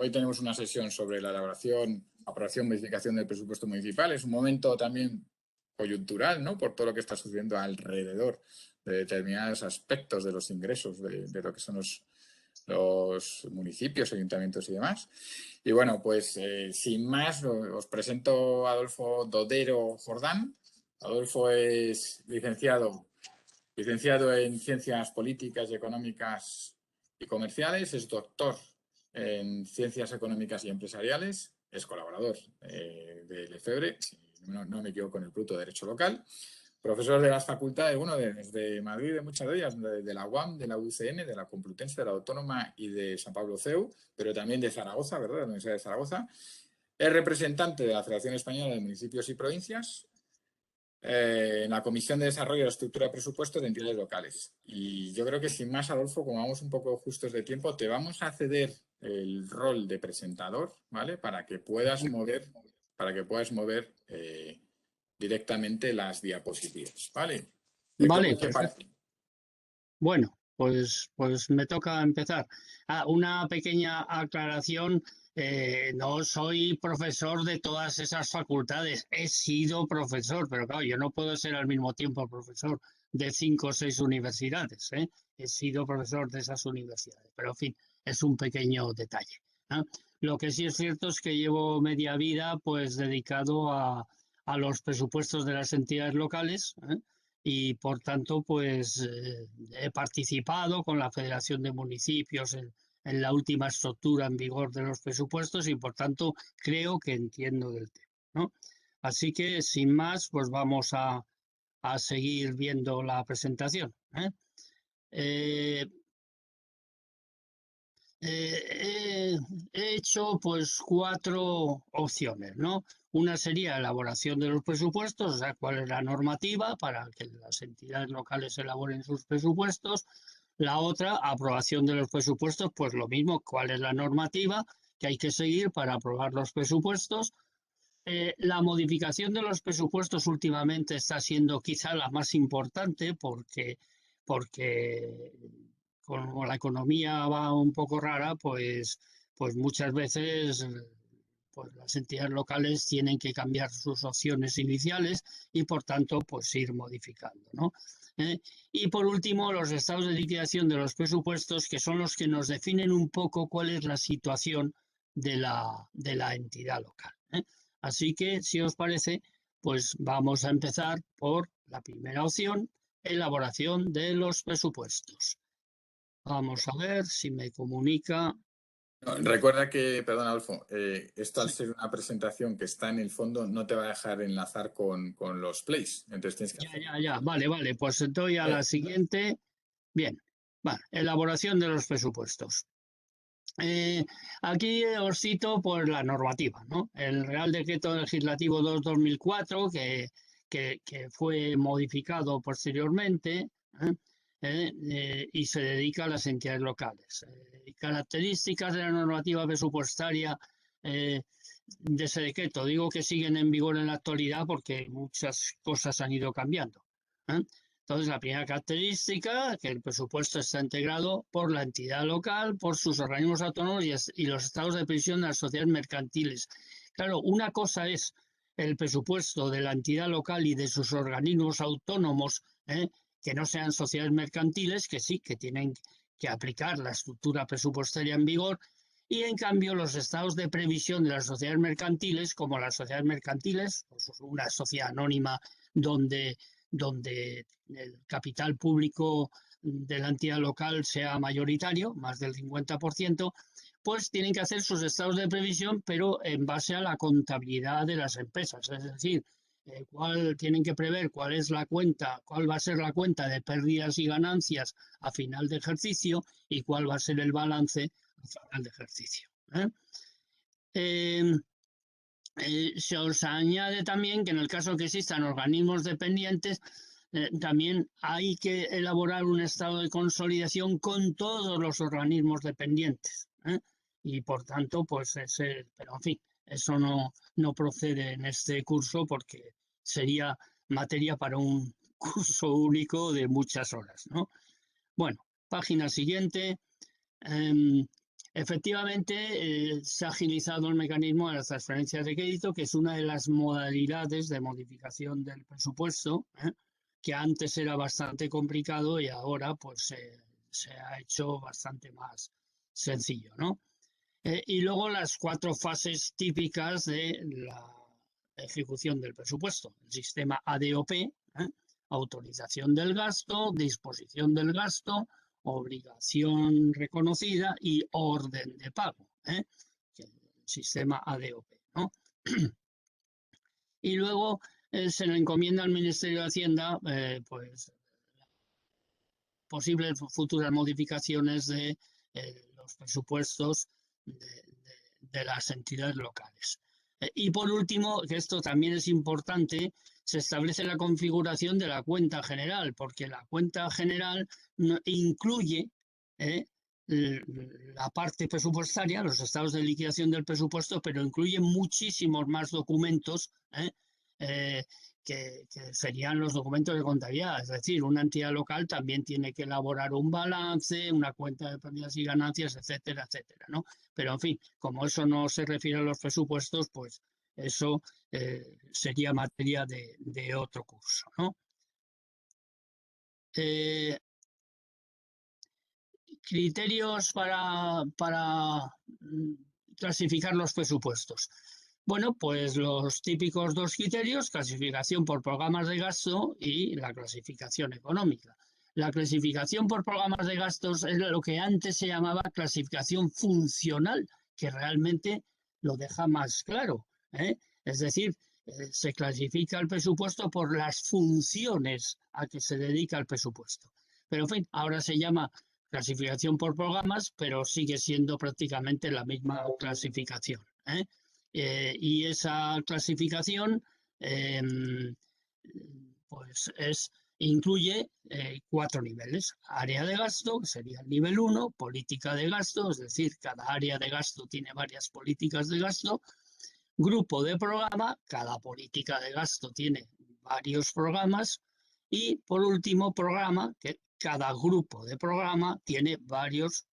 Hoy tenemos una sesión sobre la elaboración, aprobación, modificación del presupuesto municipal. Es un momento también coyuntural, ¿no? Por todo lo que está sucediendo alrededor de determinados aspectos de los ingresos de lo que son los municipios, ayuntamientos y demás. Y bueno, pues sin más, os presento a Adolfo Dodero Jordán. Adolfo es licenciado en Ciencias Políticas y Económicas y Comerciales, es doctor en Ciencias Económicas y Empresariales, es colaborador de Lefebvre, si no me equivoco, en el Pluto de Derecho Local, profesor de las facultades, bueno, desde Madrid, de muchas de ellas, de la UAM, de la UCN, de la Complutense, de la Autónoma y de San Pablo CEU, pero también de Zaragoza, ¿verdad?, de la Universidad de Zaragoza. Es representante de la Federación Española de Municipios y Provincias, en la Comisión de Desarrollo de la Estructura de Presupuestos de Entidades Locales. Y yo creo que sin más, Adolfo, como vamos un poco justos de tiempo, te vamos a ceder el rol de presentador, ¿vale? Para que puedas mover directamente las diapositivas, ¿vale? Vale, perfecto. Bueno, pues me toca empezar. Una pequeña aclaración. No soy profesor de todas esas facultades. He sido profesor, pero claro, yo no puedo ser al mismo tiempo profesor de 5 o 6 universidades, ¿eh? He sido profesor de esas universidades, pero en fin, es un pequeño detalle, ¿no? Lo que sí es cierto es que llevo media vida pues dedicado a los presupuestos de las entidades locales, ¿eh? Y por tanto pues he participado con la Federación de Municipios en la última estructura en vigor de los presupuestos y por tanto creo que entiendo del tema, ¿no? Así que sin más pues vamos a seguir viendo la presentación, ¿eh? He hecho pues 4 opciones, ¿no? Una sería elaboración de los presupuestos, o sea, cuál es la normativa para que las entidades locales elaboren sus presupuestos. La otra, aprobación de los presupuestos, pues lo mismo, cuál es la normativa que hay que seguir para aprobar los presupuestos. La modificación de los presupuestos últimamente está siendo quizá la más importante porque como la economía va un poco rara, pues muchas veces pues las entidades locales tienen que cambiar sus opciones iniciales y por tanto pues ir modificando, ¿no? Y por último, los estados de liquidación de los presupuestos, que son los que nos definen un poco cuál es la situación de la entidad local, ¿eh? Así que, si os parece, pues vamos a empezar por la primera opción, elaboración de los presupuestos. Vamos a ver si me comunica. Recuerda que, perdón, Adolfo, esto al ser una presentación que está en el fondo no te va a dejar enlazar con los plays. Entonces tienes que Ya. Vale. Pues doy a la siguiente. Bien. Vale. Elaboración de los presupuestos. Aquí os cito pues la normativa, ¿no? El Real Decreto Legislativo 2/2004, que fue modificado posteriormente, y se dedica a las entidades locales. Características de la normativa presupuestaria de ese decreto. Digo que siguen en vigor en la actualidad porque muchas cosas han ido cambiando, ¿eh? Entonces, la primera característica, que el presupuesto está integrado por la entidad local, por sus organismos autónomos y los estados de previsión de las sociedades mercantiles. Claro, una cosa es el presupuesto de la entidad local y de sus organismos autónomos, que no sean sociedades mercantiles, que sí, que tienen que aplicar la estructura presupuestaria en vigor, y en cambio los estados de previsión de las sociedades mercantiles, como las sociedades mercantiles, pues una sociedad anónima donde el capital público de la entidad local sea mayoritario, más del 50%, pues tienen que hacer sus estados de previsión, pero en base a la contabilidad de las empresas. Es decir, tienen que prever cuál va a ser la cuenta de pérdidas y ganancias a final de ejercicio y cuál va a ser el balance a final de ejercicio, se os añade también que en el caso que existan organismos dependientes, también hay que elaborar un estado de consolidación con todos los organismos dependientes, y por tanto, pues pero en fin, eso no procede en este curso porque sería materia para un curso único de muchas horas, ¿no? Bueno, página siguiente. Efectivamente, se ha agilizado el mecanismo de las transferencias de crédito, que es una de las modalidades de modificación del presupuesto, que antes era bastante complicado y ahora pues se ha hecho bastante más sencillo, ¿no? Y luego las 4 fases típicas de la ejecución del presupuesto. El sistema ADOP, autorización del gasto, disposición del gasto, obligación reconocida y orden de pago. El sistema ADOP, ¿no? Y luego se le encomienda al Ministerio de Hacienda pues posibles futuras modificaciones de los presupuestos de las entidades locales. Y por último, que esto también es importante, se establece la configuración de la cuenta general, porque la cuenta general incluye la parte presupuestaria, los estados de liquidación del presupuesto, pero incluye muchísimos más documentos que serían los documentos de contabilidad. Es decir, una entidad local también tiene que elaborar un balance, una cuenta de pérdidas y ganancias, etcétera, etcétera, ¿no? Pero, en fin, como eso no se refiere a los presupuestos, pues eso sería materia de otro curso, ¿no? Criterios para clasificar los presupuestos. Bueno, pues los típicos 2 criterios, clasificación por programas de gasto y la clasificación económica. La clasificación por programas de gastos es lo que antes se llamaba clasificación funcional, que realmente lo deja más claro, ¿eh? Es decir, se clasifica el presupuesto por las funciones a que se dedica el presupuesto. Pero, en fin, ahora se llama clasificación por programas, pero sigue siendo prácticamente la misma clasificación, ¿eh? Y esa clasificación pues incluye 4 niveles. Área de gasto, que sería el nivel 1, política de gasto, es decir, cada área de gasto tiene varias políticas de gasto. Grupo de programa, cada política de gasto tiene varios programas. Y por último, programa, que cada grupo de programa tiene varios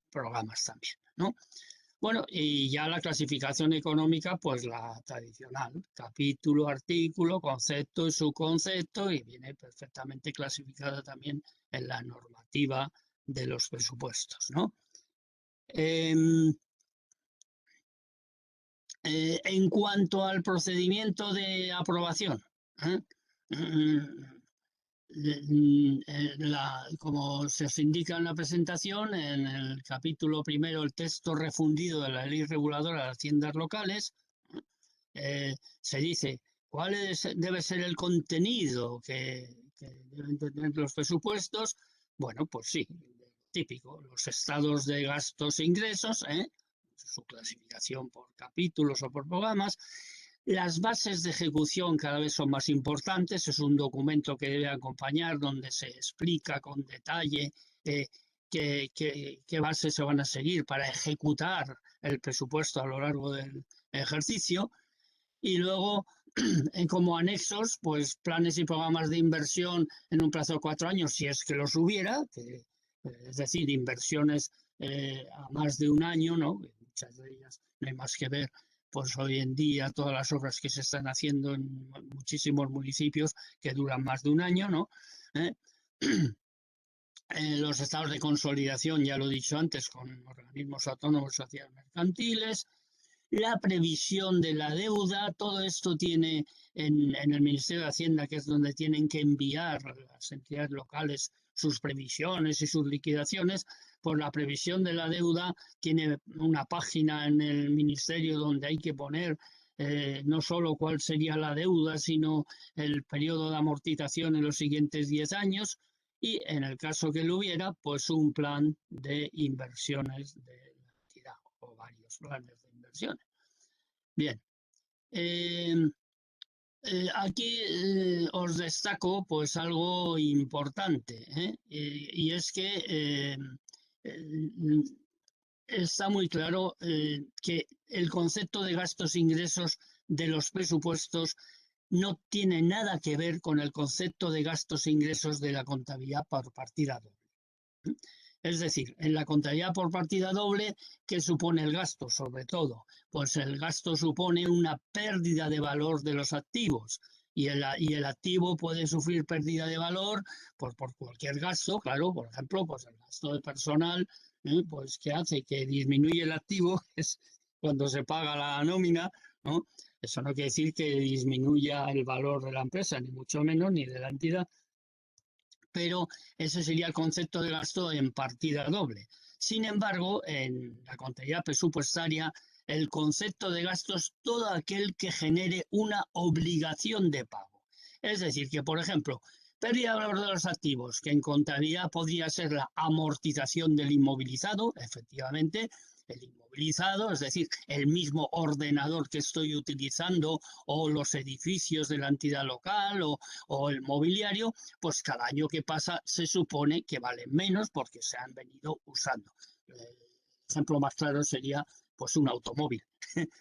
programas también, ¿no? Bueno, y ya la clasificación económica, pues la tradicional, capítulo, artículo, concepto y subconcepto, y viene perfectamente clasificada también en la normativa de los presupuestos, ¿no? En cuanto al procedimiento de aprobación, como se os indica en la presentación, en el capítulo primero, el texto refundido de la ley reguladora de haciendas locales, se dice cuál debe ser el contenido que deben tener los presupuestos. Bueno, pues sí, típico, los estados de gastos e ingresos, su clasificación por capítulos o por programas. Las bases de ejecución cada vez son más importantes. Es un documento que debe acompañar donde se explica con detalle qué bases se van a seguir para ejecutar el presupuesto a lo largo del ejercicio. Y luego, como anexos, pues planes y programas de inversión en un plazo de 4 años, si es que los hubiera, es decir, inversiones a más de un año, ¿no? Muchas de ellas no hay más que ver, pues hoy en día todas las obras que se están haciendo en muchísimos municipios que duran más de un año, ¿no? Los estados de consolidación, ya lo he dicho antes, con organismos autónomos, sociedades mercantiles. La previsión de la deuda, todo esto tiene en el Ministerio de Hacienda, que es donde tienen que enviar las entidades locales sus previsiones y sus liquidaciones. Por la previsión de la deuda tiene una página en el Ministerio donde hay que poner no solo cuál sería la deuda, sino el periodo de amortización en los siguientes 10 años. Y en el caso que lo hubiera, pues un plan de inversiones de la entidad o varios planes de inversiones. Bien, aquí os destaco pues algo importante, y es que está muy claro que el concepto de gastos-ingresos de los presupuestos no tiene nada que ver con el concepto de gastos-ingresos de la contabilidad por partida doble. Es decir, en la contabilidad por partida doble, ¿qué supone el gasto? Sobre todo, pues el gasto supone una pérdida de valor de los activos. Y el activo puede sufrir pérdida de valor por cualquier gasto, claro, por ejemplo, pues el gasto de personal, pues que hace que disminuye el activo, es cuando se paga la nómina, ¿no? Eso no quiere decir que disminuya el valor de la empresa, ni mucho menos, ni de la entidad, pero ese sería el concepto de gasto en partida doble. Sin embargo, en la contabilidad presupuestaria, el concepto de gasto es todo aquel que genere una obligación de pago. Es decir, que, por ejemplo, pérdida de valor de los activos, que en contabilidad podría ser la amortización del inmovilizado, efectivamente, el inmovilizado, es decir, el mismo ordenador que estoy utilizando o los edificios de la entidad local o el mobiliario, pues cada año que pasa se supone que valen menos porque se han venido usando. El ejemplo más claro sería pues un automóvil.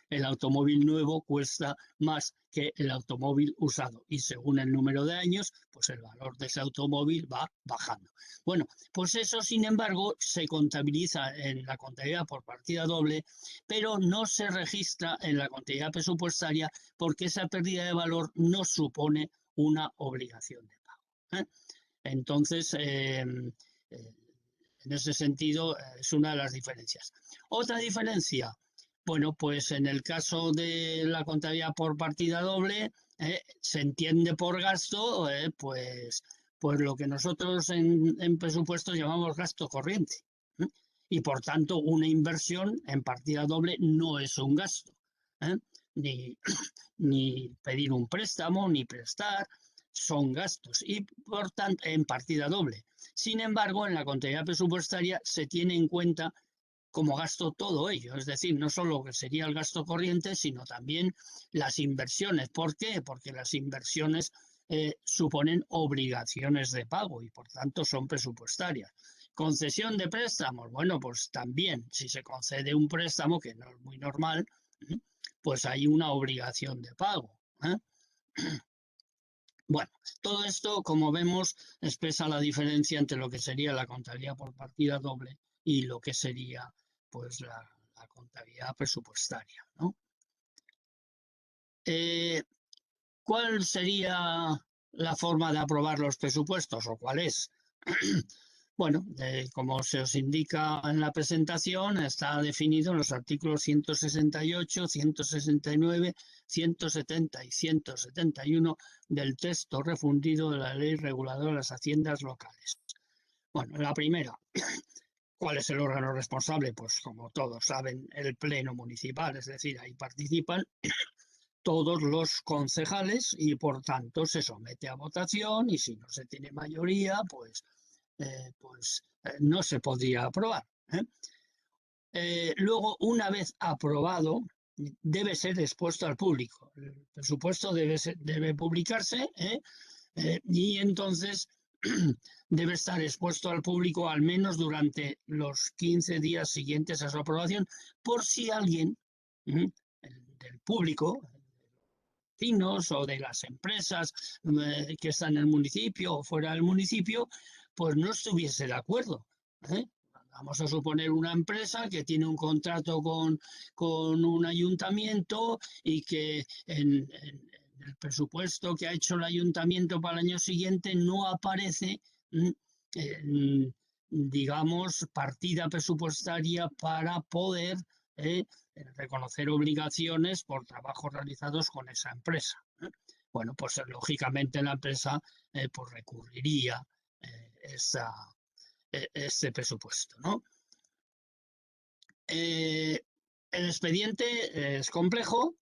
El automóvil nuevo cuesta más que el automóvil usado y según el número de años, pues el valor de ese automóvil va bajando. Bueno, pues eso, sin embargo, se contabiliza en la contabilidad por partida doble, pero no se registra en la contabilidad presupuestaria porque esa pérdida de valor no supone una obligación de pago. Entonces, en ese sentido, es una de las diferencias. Otra diferencia, bueno, pues en el caso de la contabilidad por partida doble, se entiende por gasto, pues lo que nosotros en presupuestos llamamos gasto corriente. Y por tanto, una inversión en partida doble no es un gasto. Ni, ni pedir un préstamo, ni prestar, son gastos y por tanto en partida doble. Sin embargo, en la contabilidad presupuestaria se tiene en cuenta como gasto todo ello, es decir, no solo que sería el gasto corriente, sino también las inversiones. ¿Por qué? Porque las inversiones suponen obligaciones de pago y por tanto son presupuestarias. Concesión de préstamos, bueno, pues también si se concede un préstamo, que no es muy normal, pues hay una obligación de pago. Bueno, todo esto, como vemos, expresa la diferencia entre lo que sería la contabilidad por partida doble y lo que sería pues la contabilidad presupuestaria, ¿no? ¿Cuál sería la forma de aprobar los presupuestos o cuál es? Bueno, como se os indica en la presentación, está definido en los artículos 168, 169, 170 y 171 del texto refundido de la Ley Reguladora de las Haciendas Locales. Bueno, la primera, ¿cuál es el órgano responsable? Pues como todos saben, el Pleno Municipal, es decir, ahí participan todos los concejales y por tanto se somete a votación y si no se tiene mayoría, pues no se podría aprobar. Luego, una vez aprobado, debe ser expuesto al público. El presupuesto debe publicarse y entonces debe estar expuesto al público al menos durante los 15 días siguientes a su aprobación, por si alguien del público, vecinos o de las empresas que están en el municipio o fuera del municipio, pues no estuviese de acuerdo. Vamos a suponer una empresa que tiene un contrato con un ayuntamiento y que en el presupuesto que ha hecho el ayuntamiento para el año siguiente no aparece, digamos, partida presupuestaria para poder reconocer obligaciones por trabajos realizados con esa empresa. Bueno, pues lógicamente la empresa pues recurriría este presupuesto, ¿no? El expediente es complejo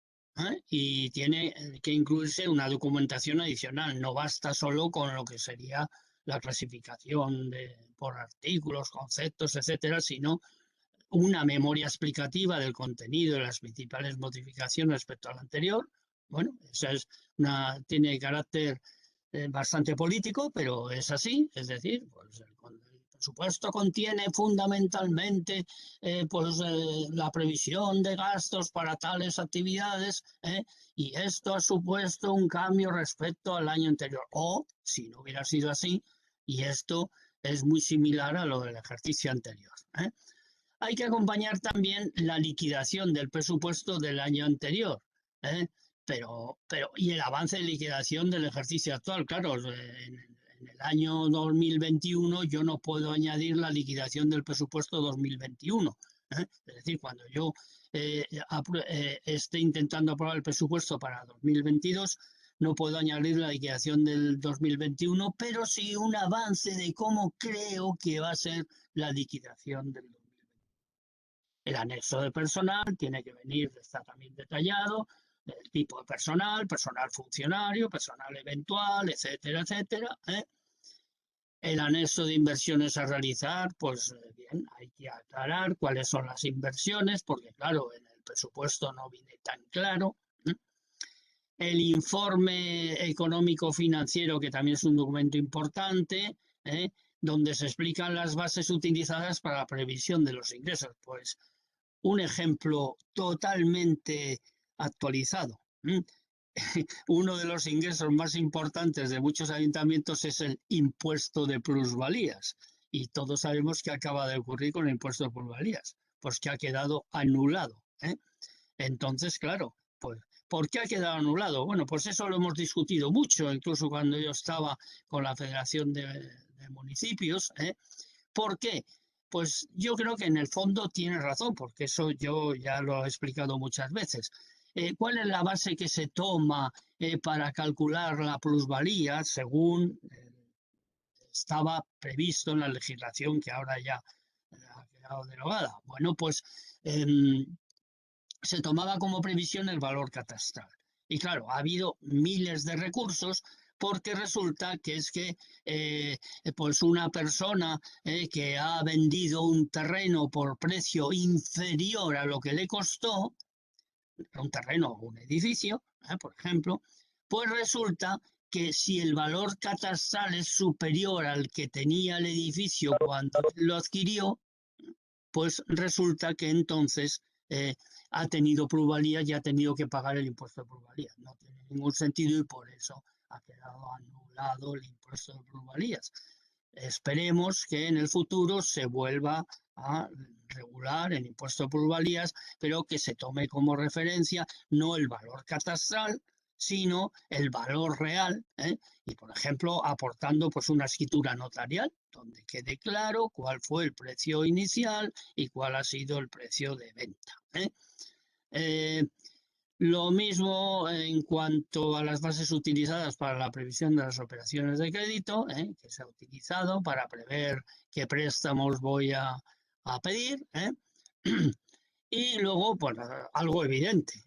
y tiene que incluirse una documentación adicional. No basta solo con lo que sería la clasificación por artículos, conceptos, etcétera, sino una memoria explicativa del contenido de las principales modificaciones respecto al anterior. Bueno, esa es tiene carácter bastante político, pero es así, es decir, pues el presupuesto contiene fundamentalmente la previsión de gastos para tales actividades y esto ha supuesto un cambio respecto al año anterior. O, si no hubiera sido así, y esto es muy similar a lo del ejercicio anterior. Hay que acompañar también la liquidación del presupuesto del año anterior, ¿eh? Y el avance de liquidación del ejercicio actual. Claro, en el año 2021 yo no puedo añadir la liquidación del presupuesto 2021. Es decir, cuando yo esté intentando aprobar el presupuesto para 2022, no puedo añadir la liquidación del 2021, pero sí un avance de cómo creo que va a ser la liquidación del 2021. El anexo de personal tiene que venir, está también detallado, el tipo de personal, personal funcionario, personal eventual, etcétera, etcétera. El anexo de inversiones a realizar, pues bien, hay que aclarar cuáles son las inversiones, porque claro, en el presupuesto no viene tan claro. El informe económico financiero, que también es un documento importante, donde se explican las bases utilizadas para la previsión de los ingresos. Pues un ejemplo totalmente actualizado. Uno de los ingresos más importantes de muchos ayuntamientos es el impuesto de plusvalías. Y todos sabemos qué acaba de ocurrir con el impuesto de plusvalías, pues que ha quedado anulado. Entonces, claro, pues, ¿por qué ha quedado anulado? Bueno, pues eso lo hemos discutido mucho, incluso cuando yo estaba con la Federación de Municipios. ¿Por qué? Pues yo creo que en el fondo tiene razón, porque eso yo ya lo he explicado muchas veces. ¿Cuál es la base que se toma para calcular la plusvalía según estaba previsto en la legislación que ahora ya ha quedado derogada? Bueno, pues se tomaba como previsión el valor catastral. Y claro, ha habido miles de recursos porque resulta que es que pues una persona que ha vendido un terreno por precio inferior a lo que le costó, un terreno o un edificio, por ejemplo, pues resulta que si el valor catastral es superior al que tenía el edificio cuando lo adquirió, pues resulta que entonces ha tenido plusvalía y ha tenido que pagar el impuesto de plusvalía. No tiene ningún sentido y por eso ha quedado anulado el impuesto de plusvalías. Esperemos que en el futuro se vuelva a regular el impuesto de plusvalías, pero que se tome como referencia no el valor catastral, sino el valor real, y por ejemplo aportando pues una escritura notarial donde quede claro cuál fue el precio inicial y cuál ha sido el precio de venta. Lo mismo en cuanto a las bases utilizadas para la previsión de las operaciones de crédito, que se ha utilizado para prever qué préstamos voy a pedir. Y luego, pues algo evidente,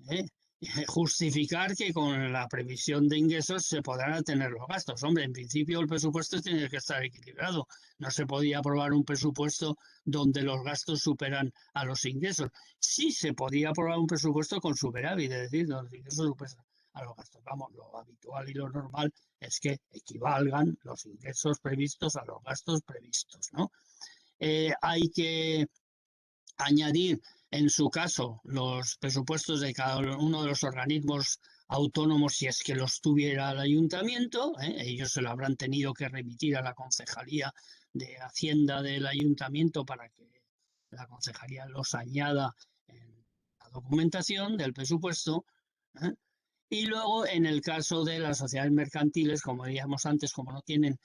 justificar que con la previsión de ingresos se podrán tener los gastos. Hombre, en principio el presupuesto tiene que estar equilibrado. No se podía aprobar un presupuesto donde los gastos superan a los ingresos. Sí se podía aprobar un presupuesto con superávit, es decir, los ingresos superan a los gastos. Vamos, lo habitual y lo normal es que equivalgan los ingresos previstos a los gastos previstos, ¿no? Hay que añadir, en su caso, los presupuestos de cada uno de los organismos autónomos, si es que los tuviera el ayuntamiento. Ellos se lo habrán tenido que remitir a la Concejalía de Hacienda del ayuntamiento para que la Concejalía los añada en la documentación del presupuesto. Y luego, en el caso de las sociedades mercantiles, como decíamos antes, como no tienen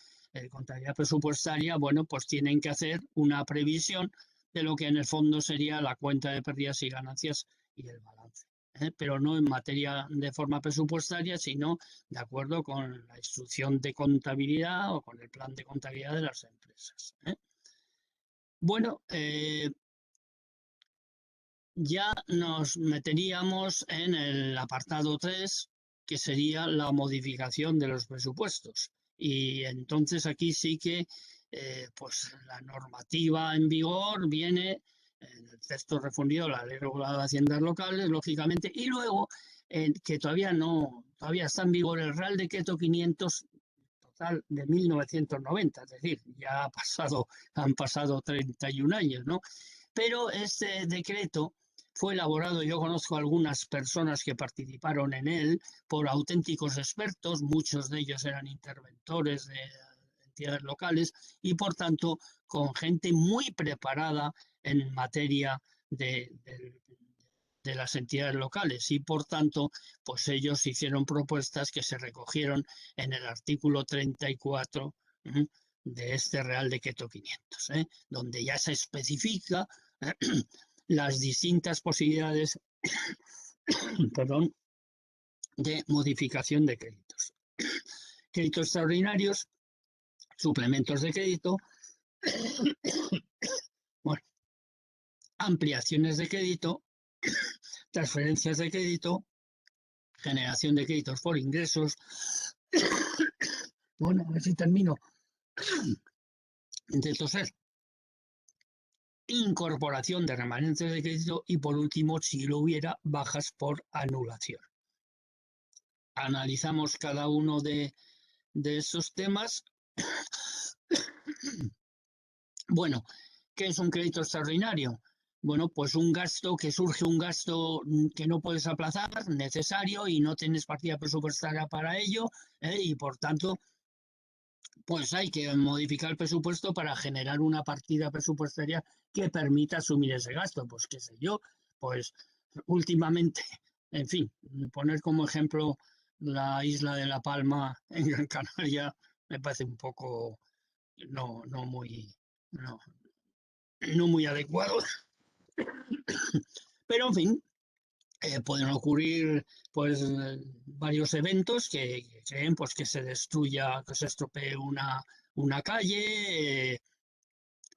contabilidad presupuestaria, bueno, pues tienen que hacer una previsión de lo que en el fondo sería la cuenta de pérdidas y ganancias y el balance. Pero no en materia de forma presupuestaria, sino de acuerdo con la instrucción de contabilidad o con el plan de contabilidad de las empresas. Bueno, ya nos meteríamos en el apartado 3, que sería la modificación de los presupuestos. Y entonces aquí sí que pues la normativa en vigor viene en el texto refundido, la Ley Regulada de Haciendas Locales, lógicamente, y luego que todavía está en vigor el Real Decreto 500 total de 1990, es decir, ya han pasado 31 años, ¿no? Pero este decreto fue elaborado, yo conozco a algunas personas que participaron en él por auténticos expertos, muchos de ellos eran interventores entidades locales y, por tanto, con gente muy preparada en materia de las entidades locales y, por tanto, pues ellos hicieron propuestas que se recogieron en el artículo 34 de este Real Decreto 500, donde ya se especifica las distintas posibilidades perdón, de modificación de créditos. Créditos extraordinarios, suplementos de crédito, bueno, ampliaciones de crédito, transferencias de crédito, generación de créditos por ingresos. Bueno, a ver si termino de toser. Incorporación de remanentes de crédito y, por último, si lo hubiera, bajas por anulación. Analizamos cada uno de esos temas. Bueno, ¿qué es un crédito extraordinario? Bueno, pues un gasto que surge, un gasto que no puedes aplazar, necesario, y no tienes partida presupuestaria para ello, y por tanto, pues hay que modificar el presupuesto para generar una partida presupuestaria que permita asumir ese gasto. Pues qué sé yo, pues últimamente, en fin, poner como ejemplo la isla de La Palma en Gran Canaria me parece un poco no muy adecuado. Pero en fin, pueden ocurrir pues varios eventos que creen pues que se destruya, que se estropee una calle,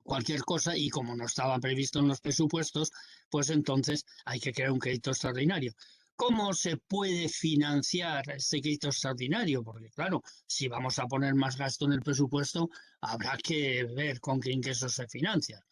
cualquier cosa, y como no estaba previsto en los presupuestos, pues entonces hay que crear un crédito extraordinario. ¿Cómo se puede financiar este crédito extraordinario? Porque claro, si vamos a poner más gasto en el presupuesto, habrá que ver con qué ingresos se financia.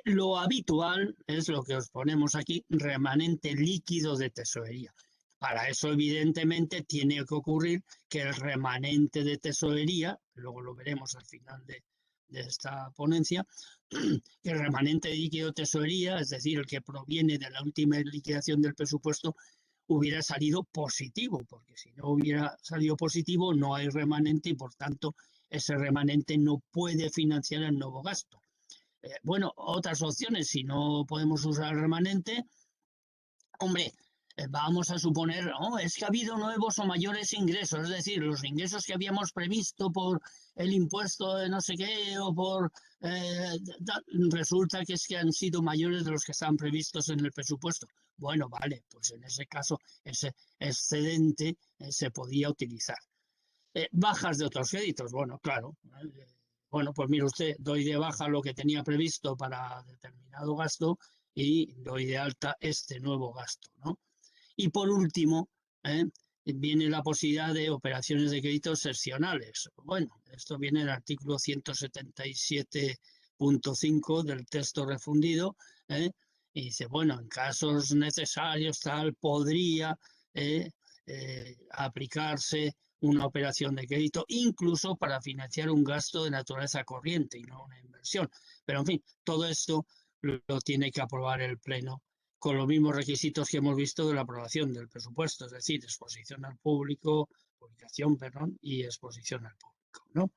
Lo habitual es lo que os ponemos aquí, remanente líquido de tesorería. Para eso, evidentemente, tiene que ocurrir que el remanente de tesorería, luego lo veremos al final de esta ponencia, que el remanente líquido de tesorería, es decir, el que proviene de la última liquidación del presupuesto, hubiera salido positivo, porque si no hubiera salido positivo no hay remanente y, por tanto, ese remanente no puede financiar el nuevo gasto. Bueno, otras opciones, si no podemos usar el remanente, hombre, vamos a suponer, es que ha habido nuevos o mayores ingresos, es decir, los ingresos que habíamos previsto por el impuesto de no sé qué o por resulta que es que han sido mayores de los que estaban previstos en el presupuesto. Bueno, vale, pues en ese caso ese excedente se podía utilizar. Bajas de otros créditos, bueno, claro. Bueno, pues mire usted, doy de baja lo que tenía previsto para determinado gasto y doy de alta este nuevo gasto, ¿no? Y por último, viene la posibilidad de operaciones de crédito excepcionales. Bueno, esto viene en el artículo 177.5 del texto refundido, y dice, bueno, en casos necesarios tal, podría aplicarse una operación de crédito, incluso para financiar un gasto de naturaleza corriente y no una inversión. Pero, en fin, todo esto lo tiene que aprobar el Pleno con los mismos requisitos que hemos visto de la aprobación del presupuesto, es decir, exposición al público, publicación, perdón, y exposición al público, ¿no?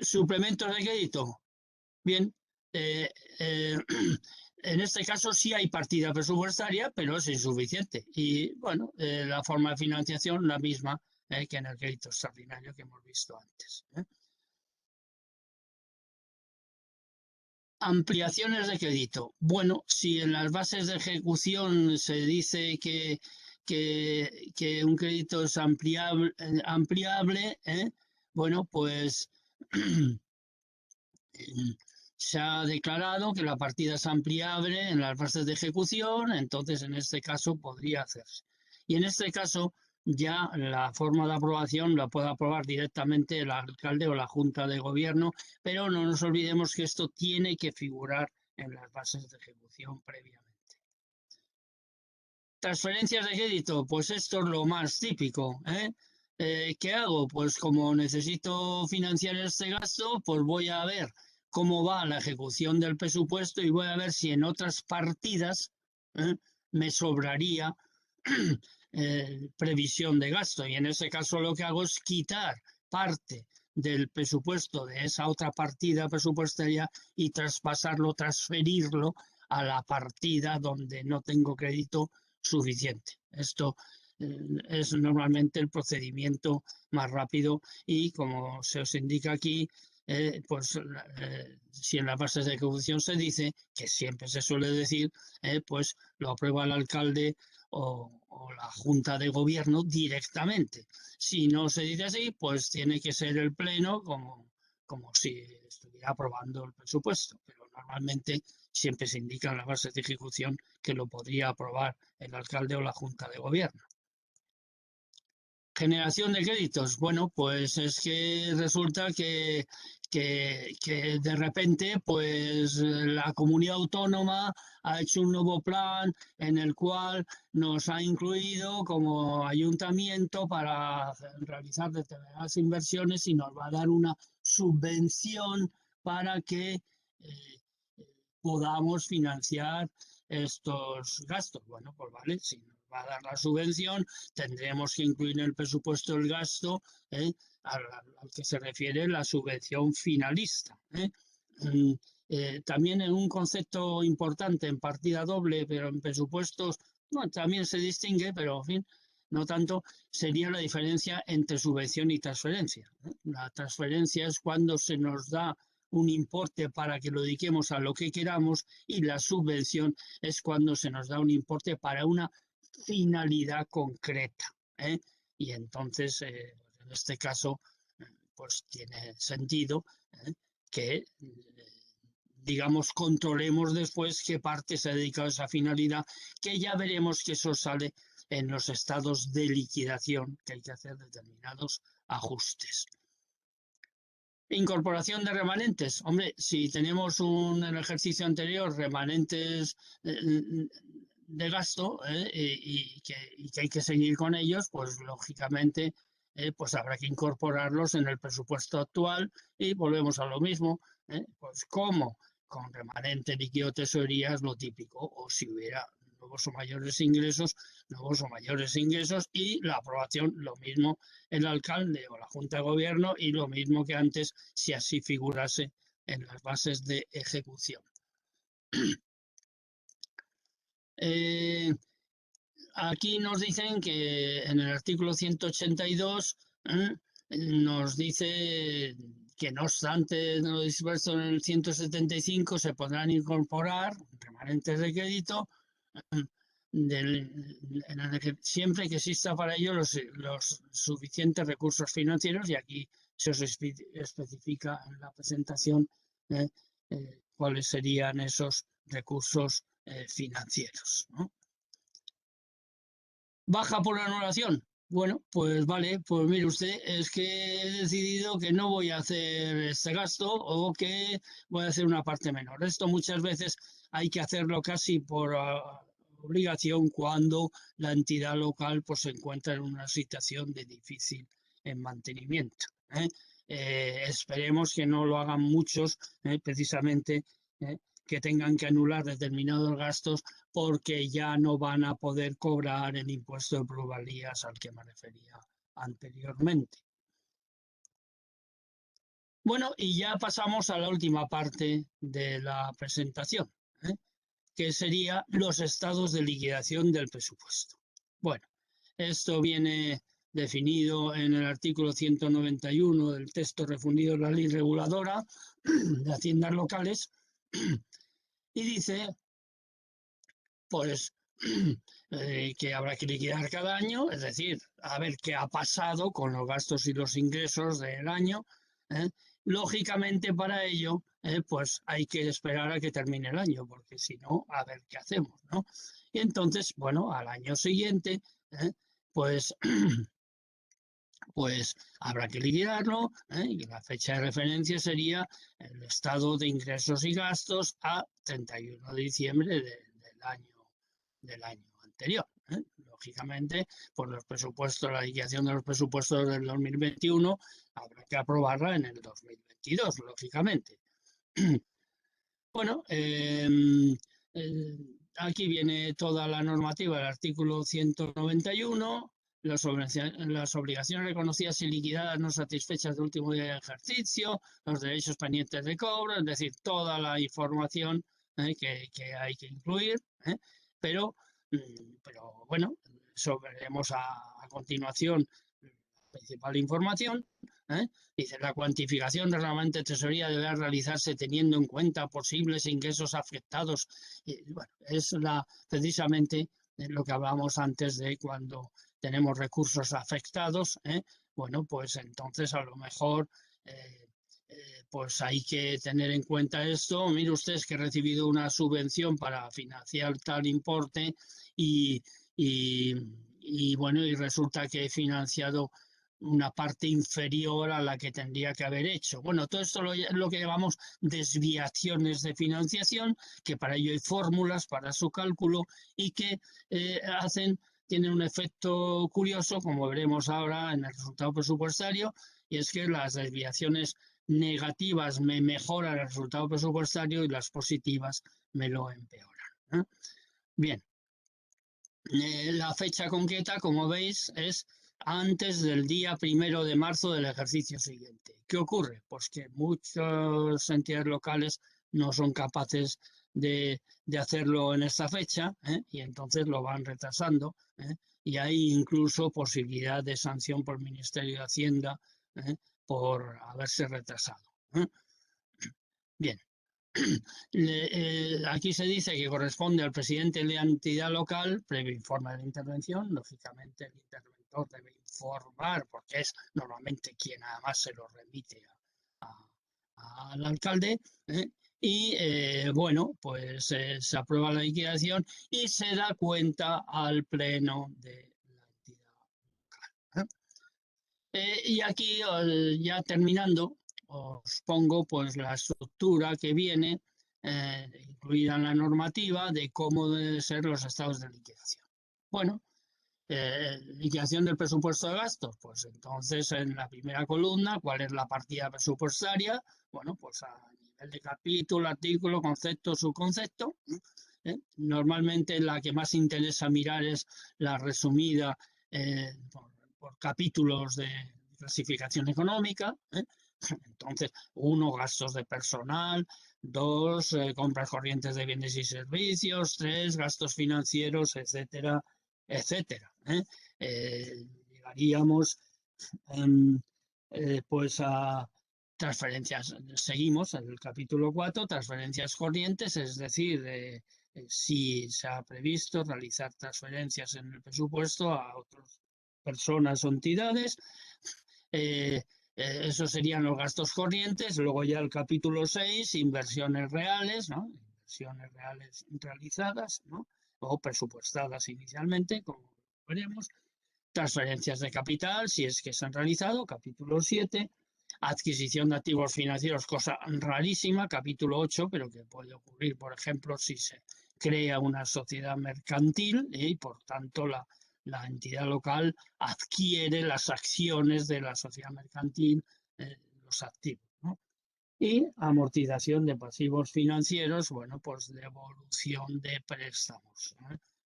Suplementos de crédito. Bien, en este caso sí hay partida presupuestaria, pero es insuficiente. Y bueno, la forma de financiación la misma que en el crédito extraordinario que hemos visto antes. Ampliaciones de crédito. Bueno, si en las bases de ejecución se dice que un crédito es ampliable, bueno, pues se ha declarado que la partida es ampliable en las bases de ejecución, entonces en este caso podría hacerse. Y en este caso ya la forma de aprobación la puede aprobar directamente el alcalde o la Junta de Gobierno, pero no nos olvidemos que esto tiene que figurar en las bases de ejecución previamente. Transferencias de crédito, pues esto es lo más típico, ¿qué hago? Pues como necesito financiar este gasto, pues voy a ver cómo va la ejecución del presupuesto y voy a ver si en otras partidas me sobraría previsión de gasto. Y en ese caso lo que hago es quitar parte del presupuesto de esa otra partida presupuestaria y transferirlo a la partida donde no tengo crédito suficiente. Esto es normalmente el procedimiento más rápido y, como se os indica aquí, si en las bases de ejecución se dice, que siempre se suele decir, pues lo aprueba el alcalde o la Junta de Gobierno directamente. Si no se dice así, pues tiene que ser el Pleno como si estuviera aprobando el presupuesto, pero normalmente siempre se indica en las bases de ejecución que lo podría aprobar el alcalde o la Junta de Gobierno. Generación de créditos. Bueno, pues es que resulta que de repente pues la comunidad autónoma ha hecho un nuevo plan en el cual nos ha incluido como ayuntamiento para realizar determinadas inversiones y nos va a dar una subvención para que podamos financiar estos gastos. Bueno, pues vale, si nos va a dar la subvención, tendremos que incluir en el presupuesto el gasto al que se refiere la subvención finalista. También en un concepto importante en partida doble, pero en presupuestos también se distingue, pero en fin, no tanto, sería la diferencia entre subvención y transferencia. La transferencia es cuando se nos da un importe para que lo dediquemos a lo que queramos, y la subvención es cuando se nos da un importe para una finalidad concreta. Y entonces, en este caso, pues tiene sentido que, digamos, controlemos después qué parte se ha dedicado a esa finalidad, que ya veremos que eso sale en los estados de liquidación, que hay que hacer determinados ajustes. Incorporación de remanentes. Hombre, si tenemos en el ejercicio anterior remanentes de gasto y que hay que seguir con ellos, pues lógicamente pues habrá que incorporarlos en el presupuesto actual y volvemos a lo mismo. Pues ¿cómo? Con remanente, líquido, tesorería es lo típico, o si hubiera nuevos o mayores ingresos, y la aprobación, lo mismo el alcalde o la Junta de Gobierno, y lo mismo que antes si así figurase en las bases de ejecución. Aquí nos dicen que en el artículo 182 nos dice que no obstante lo dispuesto en el 175 se podrán incorporar remanentes de crédito siempre que exista para ello los suficientes recursos financieros, y aquí se os especifica en la presentación cuáles serían esos recursos financieros, ¿no? Baja por anulación. Bueno, pues vale, pues mire usted, es que he decidido que no voy a hacer este gasto o que voy a hacer una parte menor. Esto muchas veces hay que hacerlo casi por obligación cuando la entidad local pues se encuentra en una situación de difícil mantenimiento. Esperemos que no lo hagan muchos, precisamente que tengan que anular determinados gastos porque ya no van a poder cobrar el impuesto de plusvalías al que me refería anteriormente. Bueno, y ya pasamos a la última parte de la presentación, que sería los estados de liquidación del presupuesto. Bueno, esto viene definido en el artículo 191 del texto refundido de la ley reguladora de haciendas locales, y dice, pues, que habrá que liquidar cada año, es decir, a ver qué ha pasado con los gastos y los ingresos del año. Lógicamente, para ello, pues hay que esperar a que termine el año, porque si no, a ver qué hacemos, ¿no? Y entonces, bueno, al año siguiente, pues habrá que liquidarlo, y la fecha de referencia sería el estado de ingresos y gastos a 31 de diciembre del año anterior. Lógicamente, por los presupuestos, la liquidación de los presupuestos del 2021 habrá que aprobarla en el 2022, lógicamente. Bueno, aquí viene toda la normativa del artículo 191, las obligaciones reconocidas y liquidadas no satisfechas del último día de ejercicio, los derechos pendientes de cobro, es decir, toda la información que hay que incluir, pero bueno, eso veremos a continuación la principal información. Dice, la cuantificación del remanente de tesorería deberá realizarse teniendo en cuenta posibles ingresos afectados. Bueno, es precisamente lo que hablábamos antes de cuando tenemos recursos afectados, bueno, pues entonces a lo mejor pues hay que tener en cuenta esto. Mire usted que he recibido una subvención para financiar tal importe y bueno, y resulta que he financiado una parte inferior a la que tendría que haber hecho. Bueno, todo esto es lo que llamamos desviaciones de financiación, que para ello hay fórmulas para su cálculo y que tienen un efecto curioso, como veremos ahora en el resultado presupuestario, y es que las desviaciones negativas me mejoran el resultado presupuestario y las positivas me lo empeoran. Bien, la fecha concreta, como veis, es antes del día 1 de marzo del ejercicio siguiente. ¿Qué ocurre? Pues que muchas entidades locales no son capaces de hacerlo en esta fecha, y entonces lo van retrasando, y hay incluso posibilidad de sanción por el Ministerio de Hacienda por haberse retrasado. Bien. Aquí se dice que corresponde al presidente de la entidad local, previo informe de la intervención. Lógicamente el interventor debe informar, porque es normalmente quien además se lo remite al alcalde, y bueno, pues se aprueba la liquidación y se da cuenta al pleno de la entidad local. Y aquí, ya terminando, os pongo pues la estructura que viene incluida en la normativa de cómo deben ser los estados de liquidación. Bueno, liquidación del presupuesto de gastos, pues entonces en la primera columna, ¿cuál es la partida presupuestaria? Bueno, pues a nivel de capítulo, artículo, concepto, subconcepto. Normalmente la que más interesa mirar es la resumida por capítulos de clasificación económica. Entonces, 1, gastos de personal; 2, compras corrientes de bienes y servicios; 3, gastos financieros, etcétera, etcétera. Llegaríamos pues a transferencias. Seguimos en el capítulo 4, transferencias corrientes, es decir, si se ha previsto realizar transferencias en el presupuesto a otras personas o entidades. Esos serían los gastos corrientes. Luego ya el capítulo 6, inversiones reales, ¿no? Inversiones reales realizadas, ¿no? O presupuestadas inicialmente, como veremos. Transferencias de capital, si es que se han realizado, capítulo 7. Adquisición de activos financieros, cosa rarísima, capítulo 8, pero que puede ocurrir, por ejemplo, si se crea una sociedad mercantil y, por tanto, la entidad local adquiere las acciones de la sociedad mercantil, los activos, ¿no? Y amortización de pasivos financieros, bueno, pues devolución de préstamos.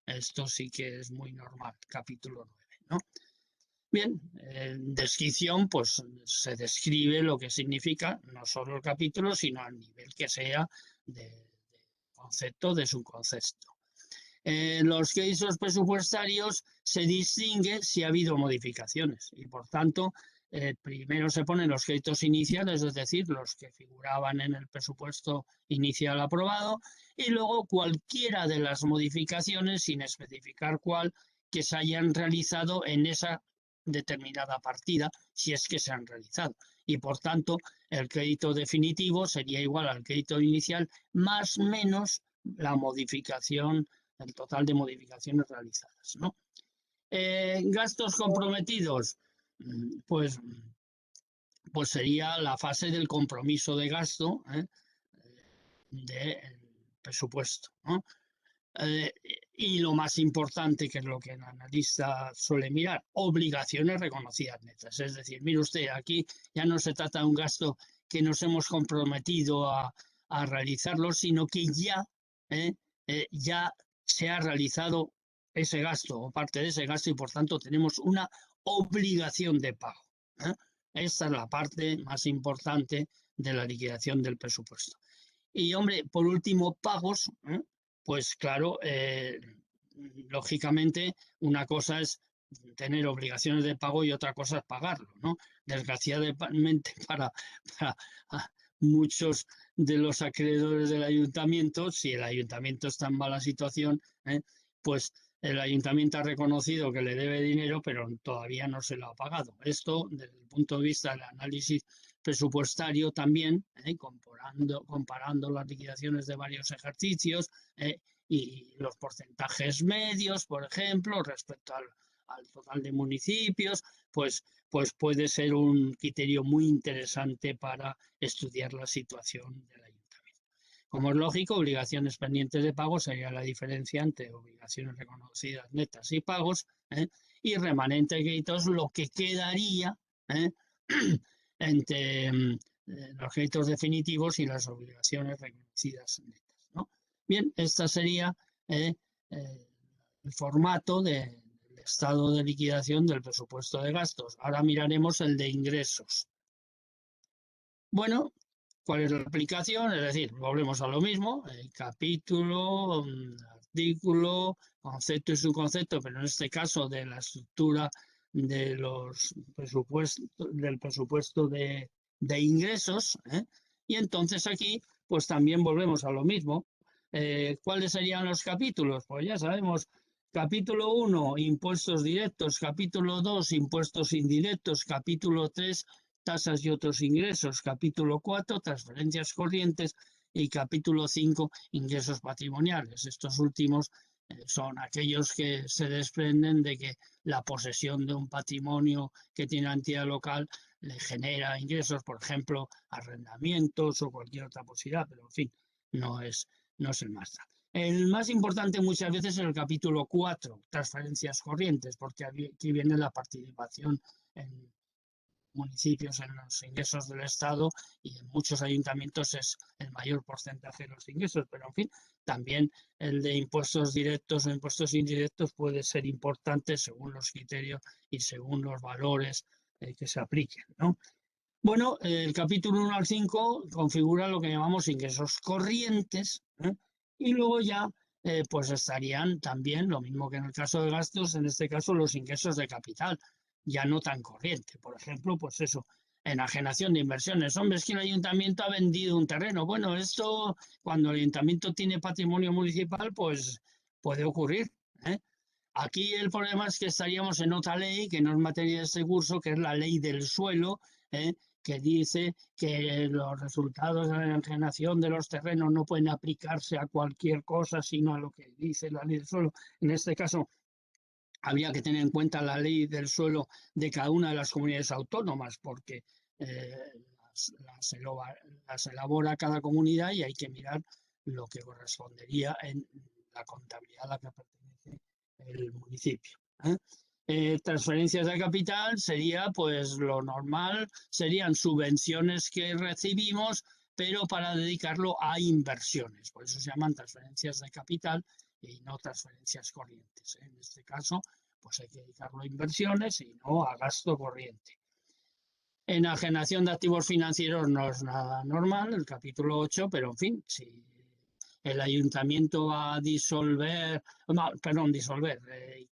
Esto sí que es muy normal, capítulo 9, ¿no? Bien, descripción, pues se describe lo que significa no solo el capítulo, sino al nivel que sea de concepto, de subconcepto. Los créditos presupuestarios se distingue si ha habido modificaciones y, por tanto, primero se ponen los créditos iniciales, es decir, los que figuraban en el presupuesto inicial aprobado, y luego cualquiera de las modificaciones, sin especificar cuál, que se hayan realizado en esa determinada partida, si es que se han realizado. Y, por tanto, el crédito definitivo sería igual al crédito inicial más menos la modificación, el total de modificaciones realizadas, ¿no? Gastos comprometidos, pues sería la fase del compromiso de gasto del presupuesto, ¿no? Y lo más importante, que es lo que el analista suele mirar, obligaciones reconocidas netas. Es decir, mire usted, aquí ya no se trata de un gasto que nos hemos comprometido a realizarlo, sino que ya se ha realizado ese gasto o parte de ese gasto y por tanto tenemos una obligación de pago. Esta es la parte más importante de la liquidación del presupuesto. Y hombre, por último, pagos, pues claro, lógicamente una cosa es tener obligaciones de pago y otra cosa es pagarlo, ¿no? Desgraciadamente para muchos de los acreedores del ayuntamiento, si el ayuntamiento está en mala situación, pues el ayuntamiento ha reconocido que le debe dinero, pero todavía no se lo ha pagado. Esto, desde el punto de vista del análisis presupuestario también, comparando las liquidaciones de varios ejercicios y los porcentajes medios, por ejemplo, respecto al total de municipios, pues puede ser un criterio muy interesante para estudiar la situación del ayuntamiento. Como es lógico, obligaciones pendientes de pago sería la diferencia entre obligaciones reconocidas netas y pagos, y remanente de créditos, lo que quedaría entre los créditos definitivos y las obligaciones reconocidas netas, ¿no? Bien, este sería el formato del estado de liquidación del presupuesto de gastos. Ahora miraremos el de ingresos. Bueno, ¿cuál es la aplicación? Es decir, volvemos a lo mismo, el capítulo, artículo, concepto y subconcepto, pero en este caso de la estructura de los presupuestos, del presupuesto de ingresos, y entonces aquí pues también volvemos a lo mismo. ¿Cuáles serían los capítulos? Pues ya sabemos, capítulo 1, impuestos directos, capítulo 2, impuestos indirectos, capítulo 3, tasas y otros ingresos, capítulo 4, transferencias corrientes y capítulo 5, ingresos patrimoniales. Estos últimos son aquellos que se desprenden de que la posesión de un patrimonio que tiene la entidad local le genera ingresos, por ejemplo, arrendamientos o cualquier otra posibilidad, pero en fin, no es el más. El más importante muchas veces es el capítulo 4, transferencias corrientes, porque aquí viene la participación en municipios en los ingresos del Estado y en muchos ayuntamientos es el mayor porcentaje de los ingresos, pero en fin, también el de impuestos directos o impuestos indirectos puede ser importante según los criterios y según los valores que se apliquen, ¿no? Bueno, el capítulo 1 al 5 configura lo que llamamos ingresos corrientes, y luego ya pues estarían también, lo mismo que en el caso de gastos, en este caso los ingresos de capital, ya no tan corriente. Por ejemplo, pues eso, enajenación de inversiones. Hombre, es que el ayuntamiento ha vendido un terreno. Bueno, esto cuando el ayuntamiento tiene patrimonio municipal, pues puede ocurrir. Aquí el problema es que estaríamos en otra ley que no es materia de este curso, que es la ley del suelo, que dice que los resultados de la enajenación de los terrenos no pueden aplicarse a cualquier cosa, sino a lo que dice la ley del suelo. En este caso, habría que tener en cuenta la ley del suelo de cada una de las comunidades autónomas, porque las elabora cada comunidad y hay que mirar lo que correspondería en la contabilidad a la que pertenece el municipio. Transferencias de capital sería, pues lo normal, serían subvenciones que recibimos, pero para dedicarlo a inversiones. Por eso se llaman transferencias de capital y no transferencias corrientes. En este caso, pues hay que dedicarlo a inversiones y no a gasto corriente. Enajenación de activos financieros no es nada normal, el capítulo 8, pero en fin, si el ayuntamiento va a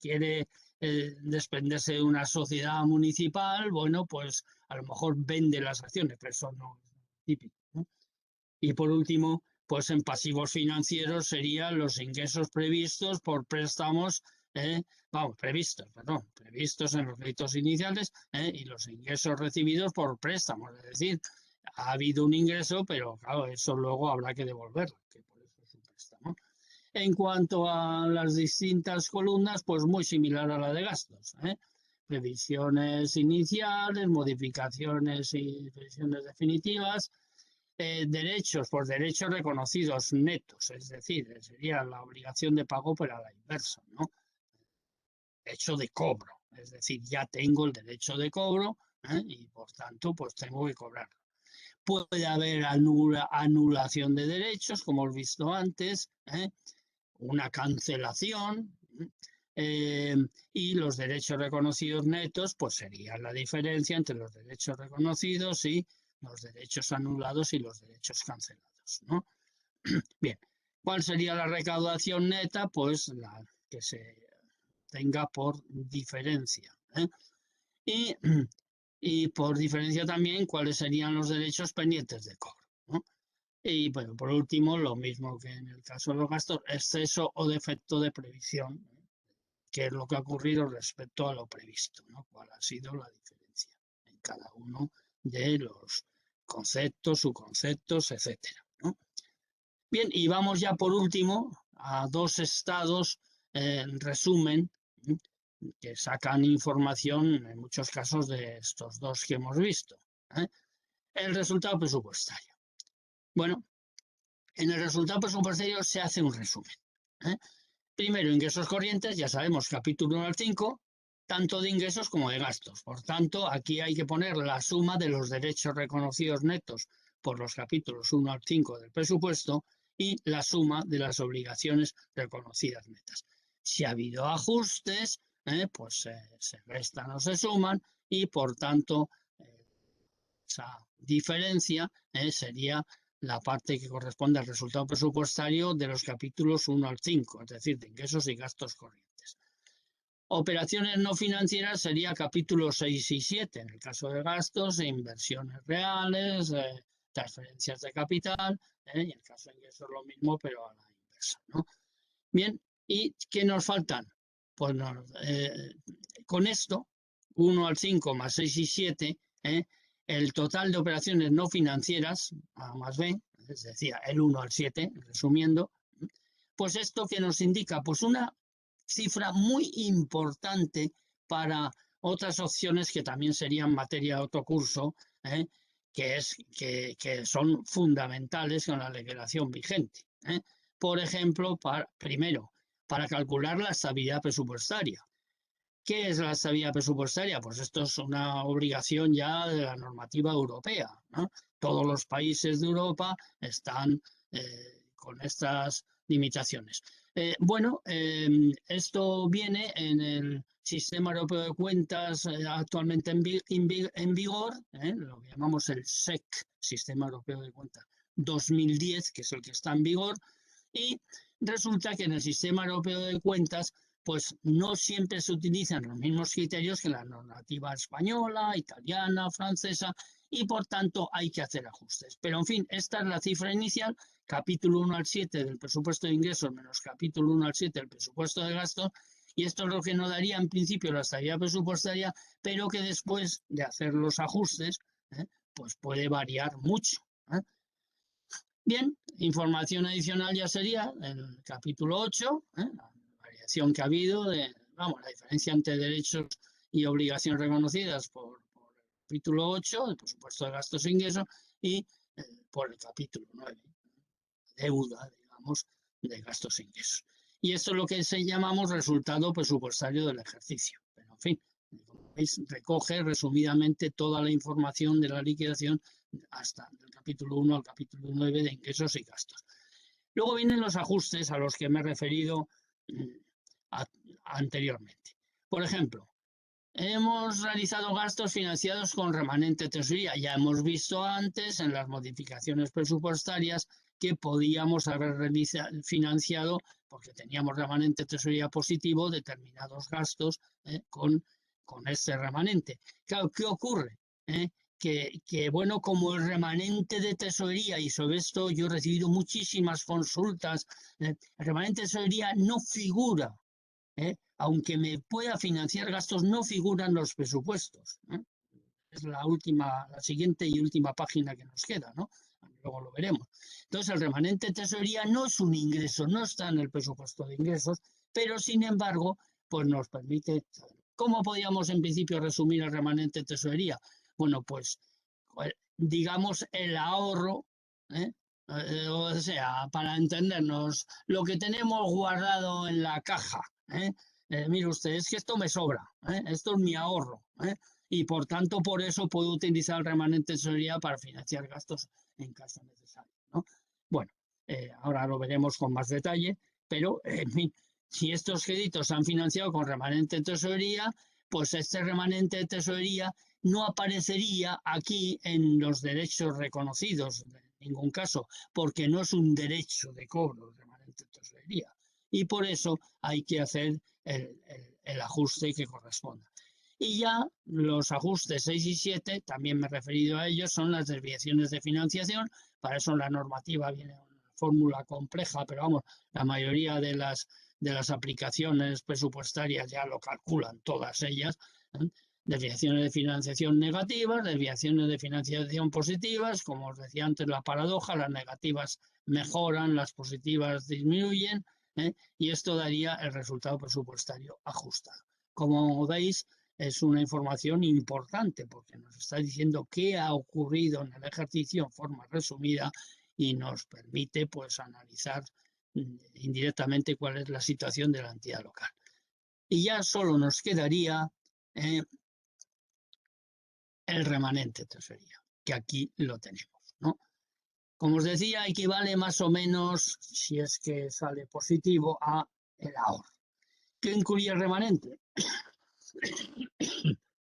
quiere desprenderse de una sociedad municipal, bueno, pues a lo mejor vende las acciones, pero eso no es típico, ¿no? Y por último, pues en pasivos financieros serían los ingresos previstos por préstamos, previstos en los créditos iniciales, y los ingresos recibidos por préstamos. Es decir, ha habido un ingreso, pero claro, eso luego habrá que devolverlo, que por eso es un préstamo. En cuanto a las distintas columnas, pues muy similar a la de gastos. Previsiones iniciales, modificaciones y previsiones definitivas. Derechos, por derechos reconocidos netos, es decir, sería la obligación de pago pero a la inversa, ¿no? Derecho de cobro, es decir, ya tengo el derecho de cobro y por tanto pues tengo que cobrarlo. Puede haber anulación de derechos, como hemos visto antes, una cancelación, y los derechos reconocidos netos, pues sería la diferencia entre los derechos reconocidos y los derechos anulados y los derechos cancelados, ¿no? Bien, ¿cuál sería la recaudación neta? Pues la que se tenga por diferencia, ¿eh? Y por diferencia también cuáles serían los derechos pendientes de cobro, ¿no? Y bueno, por último, lo mismo que en el caso de los gastos, exceso o defecto de previsión, que es lo que ha ocurrido respecto a lo previsto, ¿no? ¿Cuál ha sido la diferencia en cada uno de los conceptos, subconceptos, etcétera, ¿no? Bien, y vamos ya por último a dos estados, en resumen, que sacan información en muchos casos de estos dos que hemos visto, ¿eh? El resultado presupuestario. Bueno, en el resultado presupuestario se hace un resumen, ¿eh? Primero, ingresos corrientes, ya sabemos, capítulo 1 al 5, tanto de ingresos como de gastos. Por tanto, aquí hay que poner la suma de los derechos reconocidos netos por los capítulos 1 al 5 del presupuesto y la suma de las obligaciones reconocidas netas. Si ha habido ajustes, pues se restan o se suman y, por tanto, esa diferencia sería la parte que corresponde al resultado presupuestario de los capítulos 1 al 5, es decir, de ingresos y gastos corrientes. Operaciones no financieras sería capítulos 6 y 7, en el caso de gastos, inversiones reales, transferencias de capital, y en el caso de ingresos lo mismo, pero a la inversa, ¿no? Bien, ¿y qué nos faltan? Pues con esto, 1 al 5 más 6 y 7, el total de operaciones no financieras, A más B, es decir, el 1 al 7, resumiendo, pues esto que nos indica, pues una cifra muy importante para otras opciones que también serían materia de otro curso, que son fundamentales con la legislación vigente. Por ejemplo, primero, para calcular la estabilidad presupuestaria. ¿Qué es la estabilidad presupuestaria? Pues esto es una obligación ya de la normativa europea, ¿no? Todos los países de Europa están con estas limitaciones. Esto viene en el Sistema Europeo de Cuentas actualmente en vigor, lo que llamamos el SEC, Sistema Europeo de Cuentas 2010, que es el que está en vigor, y resulta que en el Sistema Europeo de Cuentas pues no siempre se utilizan los mismos criterios que la normativa española, italiana, francesa, y por tanto hay que hacer ajustes. Pero en fin, esta es la cifra inicial, capítulo 1 al 7 del presupuesto de ingresos menos capítulo 1 al 7 del presupuesto de gastos, y esto es lo que nos daría en principio la estabilidad presupuestaria, pero que después de hacer los ajustes, pues puede variar mucho. Bien, información adicional ya sería el capítulo 8, la variación que ha habido, la diferencia entre derechos y obligaciones reconocidas por el capítulo 8, el presupuesto de gastos e ingresos, y por el capítulo 9, deuda, digamos, de gastos e ingresos. Y esto es lo que llamamos resultado presupuestario del ejercicio. Pero, en fin, como veis, recoge resumidamente toda la información de la liquidación hasta del capítulo 1 al capítulo 9 de ingresos y gastos. Luego vienen los ajustes a los que me he referido anteriormente. Por ejemplo, hemos realizado gastos financiados con remanente tesorería. Ya hemos visto antes en las modificaciones presupuestarias que podíamos haber financiado, porque teníamos remanente tesorería positivo, determinados gastos con este remanente. Claro, ¿qué ocurre? Que bueno, como el remanente de tesorería, y sobre esto yo he recibido muchísimas consultas, el remanente de tesorería no figura, aunque me pueda financiar gastos, no figuran los presupuestos. Es la siguiente y última página que nos queda, ¿no? Luego lo veremos. Entonces, el remanente de tesorería no es un ingreso, no está en el presupuesto de ingresos, pero sin embargo, pues nos permite. ¿Cómo podíamos en principio resumir el remanente de tesorería? Bueno, pues digamos el ahorro, o sea, para entendernos, lo que tenemos guardado en la caja. Mire usted, es que esto me sobra, esto es mi ahorro, y por tanto por eso puedo utilizar el remanente de tesorería para financiar gastos en caso necesario, ¿no? Bueno, ahora lo veremos con más detalle, pero en fin, si estos créditos se han financiado con remanente de tesorería, pues este remanente de tesorería no aparecería aquí en los derechos reconocidos, en ningún caso, porque no es un derecho de cobro el remanente de tesorería. Y por eso hay que hacer el ajuste que corresponda. Y ya los ajustes 6 y 7, también me he referido a ellos, son las desviaciones de financiación. Para eso la normativa viene en una fórmula compleja, pero vamos, la mayoría de las aplicaciones presupuestarias ya lo calculan, todas ellas. Desviaciones de financiación negativas, desviaciones de financiación positivas, como os decía antes, la paradoja, las negativas mejoran, las positivas disminuyen, y esto daría el resultado presupuestario ajustado. Como veis, es una información importante porque nos está diciendo qué ha ocurrido en el ejercicio en forma resumida y nos permite pues analizar indirectamente cuál es la situación de la entidad local. Y ya solo nos quedaría el remanente de tesorería, que aquí lo tenemos, ¿no? Como os decía, equivale más o menos, si es que sale positivo, a el ahorro. ¿Qué incluye el remanente?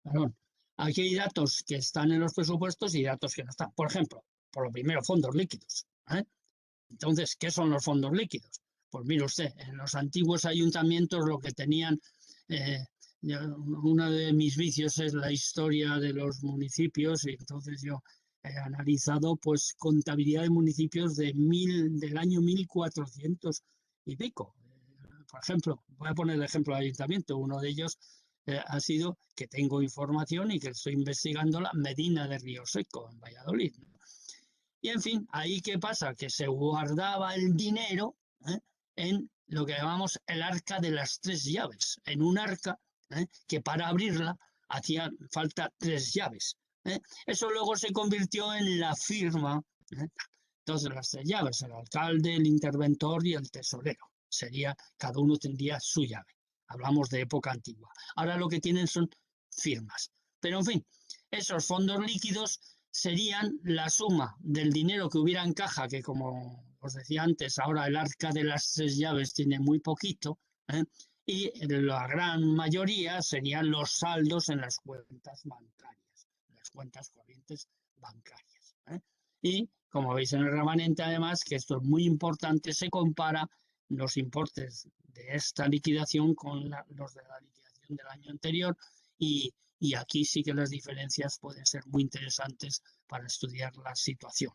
Perdón. Aquí hay datos que están en los presupuestos y datos que no están. Por ejemplo, por lo primero, fondos líquidos. Entonces, ¿qué son los fondos líquidos? Pues mire usted, en los antiguos ayuntamientos lo que tenían, uno de mis vicios es la historia de los municipios, y entonces yo he analizado pues contabilidad de municipios del año 1400 y pico. Por ejemplo, voy a poner el ejemplo del ayuntamiento, uno de ellos ha sido, que tengo información y que estoy investigando, la Medina de Río Seco, en Valladolid. Y en fin, ahí qué pasa, que se guardaba el dinero en lo que llamamos el arca de las 3 llaves, en un arca que para abrirla hacía falta 3 llaves. Eso luego se convirtió en la firma. Entonces las 3 llaves, el alcalde, el interventor y el tesorero. Cada uno tendría su llave. Hablamos de época antigua. Ahora lo que tienen son firmas. Pero en fin, esos fondos líquidos serían la suma del dinero que hubiera en caja, que como os decía antes, ahora el arca de las 3 llaves tiene muy poquito, y la gran mayoría serían los saldos en las cuentas bancarias, las cuentas corrientes bancarias. Y como veis en el remanente, además, que esto es muy importante, se compara los importes de esta liquidación con los de la liquidación del año anterior, y aquí sí que las diferencias pueden ser muy interesantes para estudiar la situación.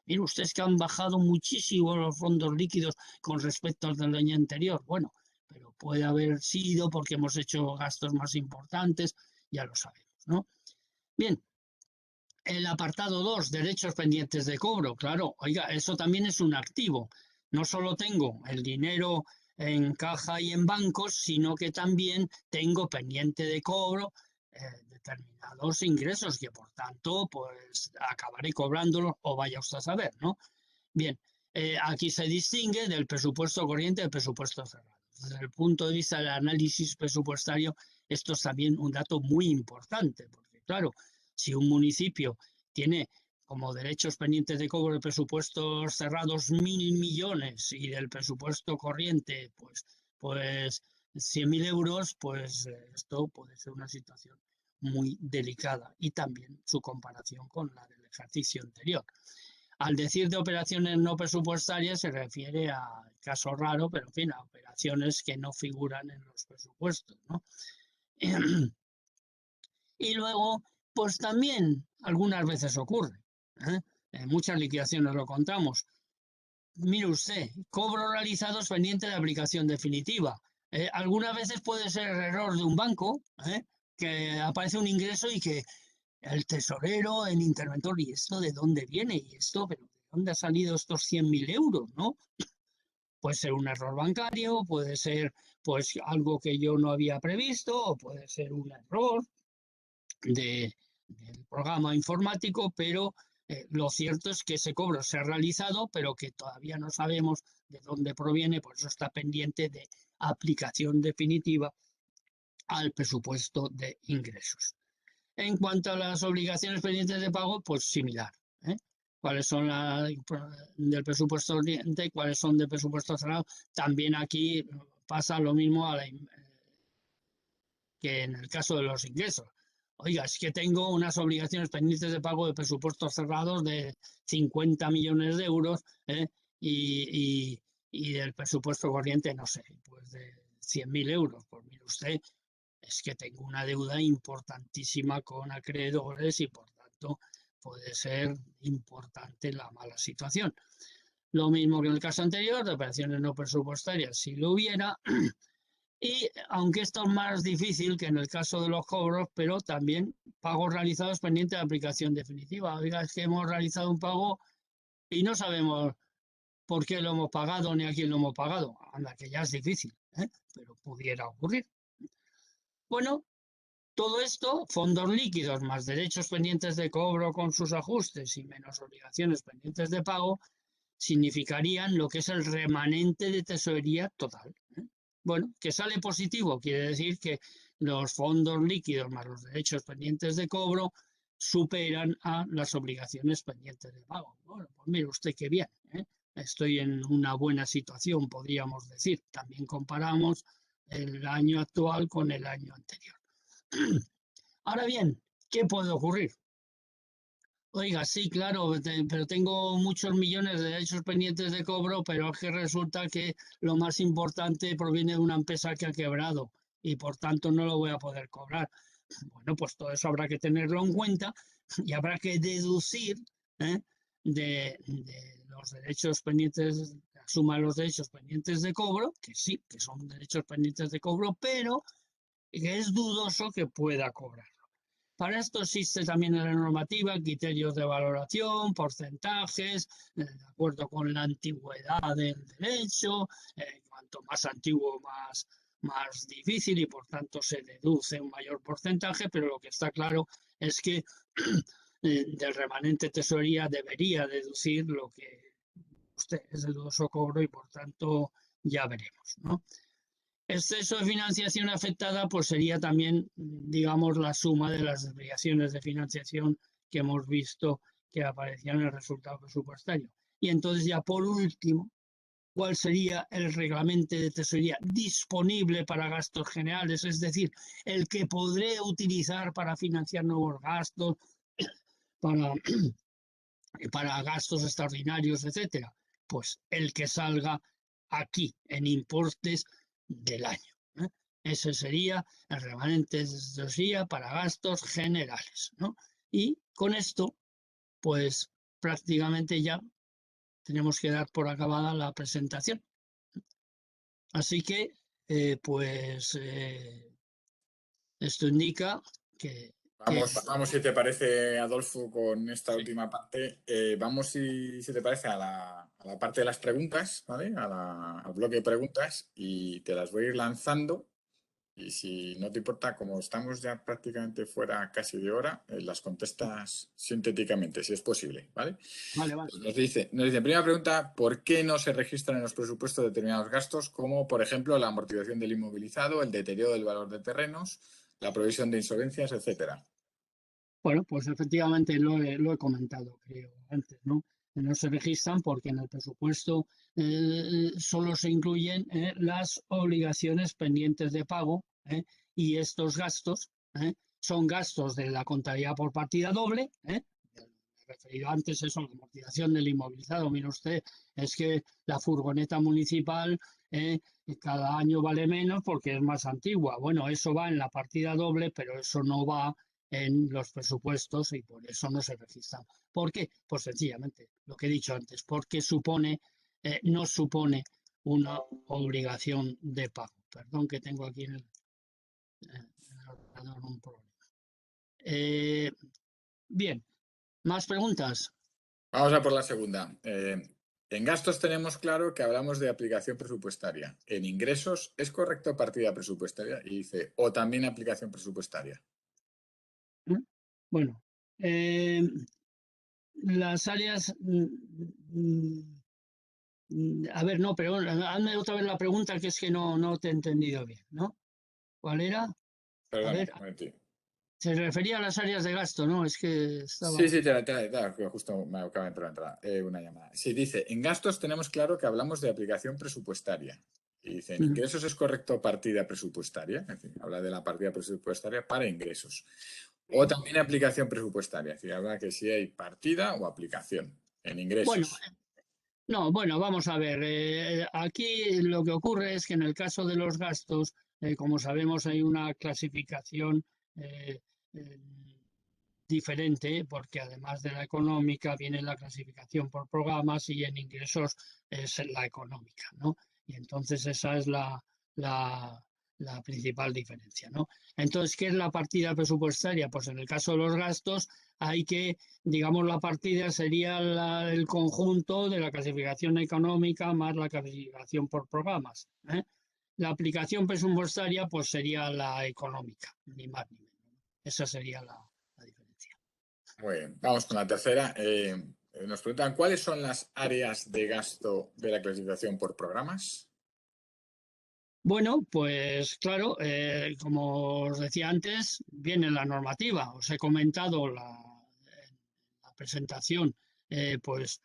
Mire ustedes que han bajado muchísimo los fondos líquidos con respecto al del año anterior. Bueno, pero puede haber sido porque hemos hecho gastos más importantes, ya lo sabemos, ¿no? Bien, el apartado 2, derechos pendientes de cobro. Claro, oiga, eso también es un activo. No solo tengo el dinero en caja y en bancos, sino que también tengo pendiente de cobro determinados ingresos que, por tanto, pues acabaré cobrándolos o vaya usted a saber, ¿no? Bien, aquí se distingue del presupuesto corriente del presupuesto cerrado. Desde el punto de vista del análisis presupuestario, esto es también un dato muy importante, porque claro, si un municipio tiene como derechos pendientes de cobro de presupuestos cerrados 1.000 millones y del presupuesto corriente pues 100.000 euros, pues esto puede ser una situación muy delicada, y también su comparación con la del ejercicio anterior. Al decir de operaciones no presupuestarias se refiere a caso raro, pero en fin, a operaciones que no figuran en los presupuestos, ¿no? Y luego, pues también algunas veces ocurre, en muchas liquidaciones lo contamos. Mire usted, cobros realizados pendiente de aplicación definitiva. Algunas veces puede ser error de un banco, que aparece un ingreso y que el tesorero, el interventor, ¿y esto de dónde viene? ¿Y esto, pero de dónde ha salido estos 100.000 euros, no? Puede ser un error bancario, puede ser pues algo que yo no había previsto, o puede ser un error del programa informático, pero lo cierto es que ese cobro se ha realizado, pero que todavía no sabemos de dónde proviene, por eso está pendiente de aplicación definitiva al presupuesto de ingresos. En cuanto a las obligaciones pendientes de pago, pues similar. ¿Cuáles son del presupuesto corriente? ¿Cuáles son del presupuesto cerrado? También aquí pasa lo mismo que en el caso de los ingresos. Oiga, es que tengo unas obligaciones pendientes de pago de presupuestos cerrados de 50 millones de euros, y del presupuesto corriente, no sé, pues de 100.000 euros. Pues mire usted, es que tengo una deuda importantísima con acreedores y por tanto puede ser importante la mala situación. Lo mismo que en el caso anterior, de operaciones no presupuestarias, si lo hubiera. Y aunque esto es más difícil que en el caso de los cobros, pero también pagos realizados pendientes de aplicación definitiva. Oiga, es que hemos realizado un pago y no sabemos por qué lo hemos pagado ni a quién lo hemos pagado. Anda, que ya es difícil, pero pudiera ocurrir. Bueno, todo esto, fondos líquidos más derechos pendientes de cobro con sus ajustes y menos obligaciones pendientes de pago, significarían lo que es el remanente de tesorería total. Bueno, que sale positivo, quiere decir que los fondos líquidos más los derechos pendientes de cobro superan a las obligaciones pendientes de pago. Bueno, pues mire usted qué bien, estoy en una buena situación, podríamos decir. También comparamos el año actual con el año anterior. Ahora bien, ¿qué puede ocurrir? Oiga, sí, claro, pero tengo muchos millones de derechos pendientes de cobro, pero es que resulta que lo más importante proviene de una empresa que ha quebrado y por tanto no lo voy a poder cobrar. Bueno, pues todo eso habrá que tenerlo en cuenta y habrá que deducir, de los derechos pendientes, la suma de los derechos pendientes de cobro, que sí, que son derechos pendientes de cobro, pero que es dudoso que pueda cobrar. Para esto existe también en la normativa criterios de valoración, porcentajes, de acuerdo con la antigüedad del derecho. Cuanto más antiguo, más difícil y por tanto se deduce un mayor porcentaje, pero lo que está claro es que del remanente tesorería debería deducir lo que usted es de dudoso cobro y por tanto ya veremos, ¿no? Exceso de financiación afectada, pues sería también, digamos, la suma de las desviaciones de financiación que hemos visto que aparecían en el resultado presupuestario. Y entonces ya por último, ¿cuál sería el reglamento de tesorería disponible para gastos generales? Es decir, el que podré utilizar para financiar nuevos gastos, para, para gastos extraordinarios, etcétera. Pues el que salga aquí en importes del año. Ese sería el remanente de tesorería para gastos generales, ¿no? Y con esto, pues prácticamente ya tenemos que dar por acabada la presentación. Así que, esto indica que... Vamos, si te parece, Adolfo, con esta Sí. última parte. Vamos, si te parece, a la parte de las preguntas, ¿vale? Al bloque de preguntas y te las voy a ir lanzando. Y si no te importa, como estamos ya prácticamente fuera casi de hora, las contestas sintéticamente, si es posible, ¿vale? Vale, vale. Pues nos dice, primera pregunta, ¿por qué no se registran en los presupuestos determinados gastos, como por ejemplo la amortización del inmovilizado, el deterioro del valor de terrenos, la provisión de insolvencias, etcétera? Bueno, pues efectivamente lo he comentado, creo, antes, ¿no? No se registran porque en el presupuesto solo se incluyen las obligaciones pendientes de pago, y estos gastos son gastos de la contabilidad por partida doble. Me he referido antes eso, la amortización del inmovilizado. Mire usted, es que la furgoneta municipal cada año vale menos porque es más antigua. Bueno, eso va en la partida doble, pero eso no va en los presupuestos y por eso no se registran. ¿Por qué? Pues sencillamente, lo que he dicho antes, porque no supone una obligación de pago. Perdón que tengo aquí en el ordenador un problema. Bien, ¿más preguntas? Vamos a por la segunda. En gastos tenemos claro que hablamos de aplicación presupuestaria. En ingresos, ¿es correcto partida presupuestaria? Y dice, o también aplicación presupuestaria. Bueno, las áreas... a ver, no, pero hazme otra vez la pregunta, que es que no te he entendido bien, ¿no? ¿Cuál era? A Perdona, ver, un momentito. se refería a las áreas de gasto, ¿no? Es que Sí, estaba... sí, que justo me acaba de entrar una llamada. Sí, dice, en gastos tenemos claro que hablamos de aplicación presupuestaria. Y dicen, ingresos es correcto partida presupuestaria, es decir, habla de la partida presupuestaria para ingresos. O también aplicación presupuestaria, es decir, habla que si hay partida o aplicación en Bueno, ingresos. no, bueno, vamos a ver. Aquí lo que ocurre es que en el caso de los gastos, como sabemos, hay una clasificación eh, eh, diferente, porque además de la económica viene la clasificación por programas y en ingresos es la económica, ¿no? Y entonces esa es la, la principal diferencia, ¿no? Entonces, ¿qué es la partida presupuestaria? Pues en el caso de los gastos hay que, digamos, la partida sería el conjunto de la clasificación económica más la clasificación por programas, ¿eh? La aplicación presupuestaria pues sería la económica, ni más ni menos. Esa sería la diferencia. Muy bien, vamos con la tercera. Nos preguntan, ¿cuáles son las áreas de gasto de la clasificación por programas? Bueno, pues claro, como os decía antes, viene la normativa. Os he comentado la presentación, pues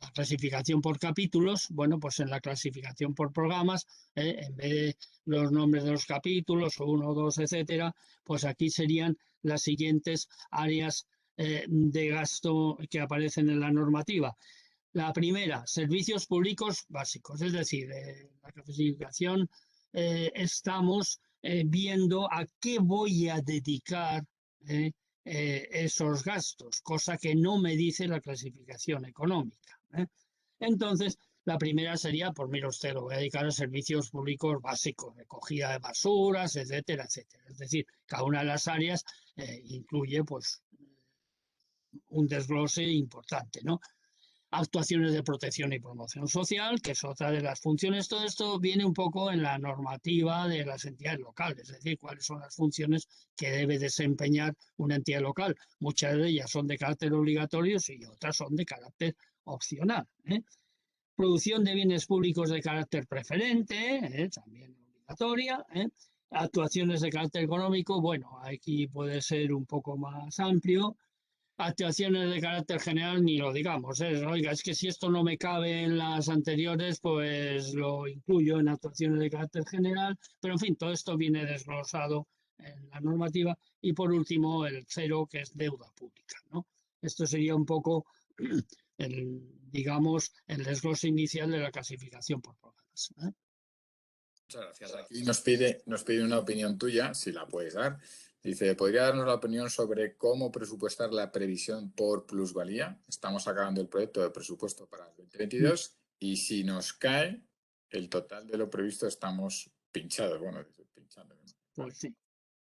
la clasificación por capítulos. Bueno, pues en la clasificación por programas, en vez de los nombres de los capítulos, uno, dos, etcétera, pues aquí serían las siguientes áreas de gasto que aparecen en la normativa. La primera, servicios públicos básicos, es decir, la clasificación estamos viendo a qué voy a dedicar esos gastos, cosa que no me dice la clasificación económica. Entonces, la primera sería, pues mira usted, lo voy a dedicar a servicios públicos básicos, recogida de basuras, etcétera, etcétera. Es decir, cada una de las áreas incluye pues un desglose importante, ¿no? Actuaciones de protección y promoción social, que es otra de las funciones. Todo esto viene un poco en la normativa de las entidades locales, es decir, cuáles son las funciones que debe desempeñar una entidad local. Muchas de ellas son de carácter obligatorio y otras son de carácter opcional. Producción de bienes públicos de carácter preferente, también obligatoria. Actuaciones de carácter económico, bueno, aquí puede ser un poco más amplio. Actuaciones de carácter general ni lo digamos. Oiga, es que si esto no me cabe en las anteriores, pues lo incluyo en actuaciones de carácter general. Pero en fin, todo esto viene desglosado en la normativa. Y por último, el cero, que es deuda pública, ¿no? Esto sería un poco digamos, el desglose inicial de la clasificación por programas. Muchas gracias. Aquí nos pide una opinión tuya, si la puedes dar. Dice, ¿podría darnos la opinión sobre cómo presupuestar la previsión por plusvalía? Estamos acabando el proyecto de presupuesto para el 2022 y si nos cae el total de lo previsto estamos pinchados. Bueno, pinchando. Pues sí.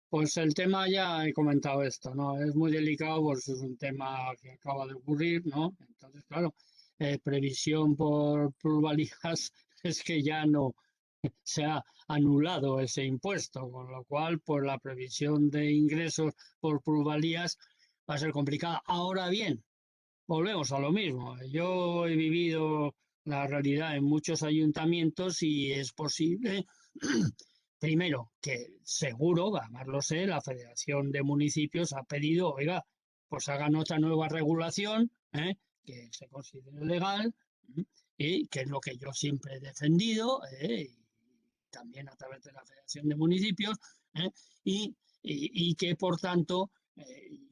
Pues el tema ya he comentado esto, ¿no? Es muy delicado, pues es un tema que acaba de ocurrir, ¿no? Entonces, claro, previsión por plusvalías es que ya no se ha anulado ese impuesto, con lo cual, pues la previsión de ingresos por plusvalías va a ser complicada. Ahora bien, volvemos a lo mismo. Yo he vivido la realidad en muchos ayuntamientos y es posible, primero, que seguro, además lo sé, la Federación de Municipios ha pedido, oiga, pues hagan otra nueva regulación que se considere legal y que es lo que yo siempre he defendido, también a través de la Federación de Municipios, ¿eh? Y que por tanto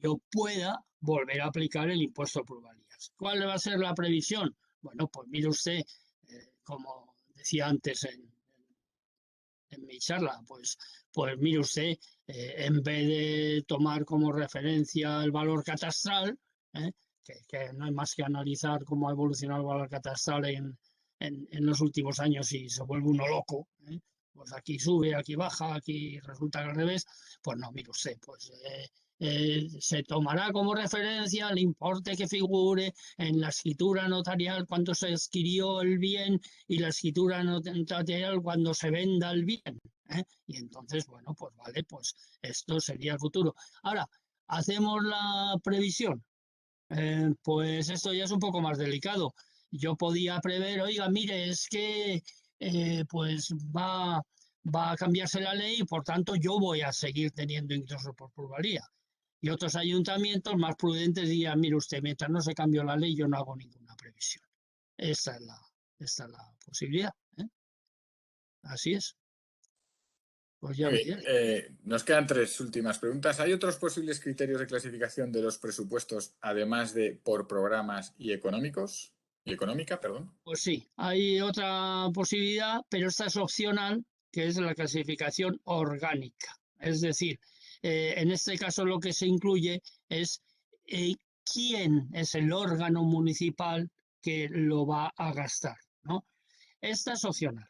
yo pueda volver a aplicar el impuesto de plusvalías. ¿Cuál va a ser la previsión? Bueno, pues mire usted, como decía antes en mi charla, pues mire usted, en vez de tomar como referencia el valor catastral, que no hay más que analizar cómo ha evolucionado el valor catastral en los últimos años y se vuelve uno loco, pues aquí sube, aquí baja, aquí resulta que al revés, pues no, mire usted, pues se tomará como referencia el importe que figure en la escritura notarial cuando se adquirió el bien y la escritura notarial cuando se venda el bien. Y entonces, bueno, pues vale, pues esto sería el futuro. Ahora, hacemos la previsión. Pues esto ya es un poco más delicado. Yo podía prever, oiga, mire, es que pues va a cambiarse la ley y por tanto yo voy a seguir teniendo ingresos por plusvalía. Y otros ayuntamientos más prudentes dirían, mire usted, mientras no se cambió la ley, yo no hago ninguna previsión. Esta es la posibilidad. Así es. Pues ya Muy me bien. dirás. Nos quedan 3 últimas preguntas. ¿Hay otros posibles criterios de clasificación de los presupuestos, además de por programas y económicos? Y económica, perdón. Pues sí, hay otra posibilidad, pero esta es opcional, que es la clasificación orgánica. Es decir, en este caso lo que se incluye es quién es el órgano municipal que lo va a gastar, ¿no? Esta es opcional.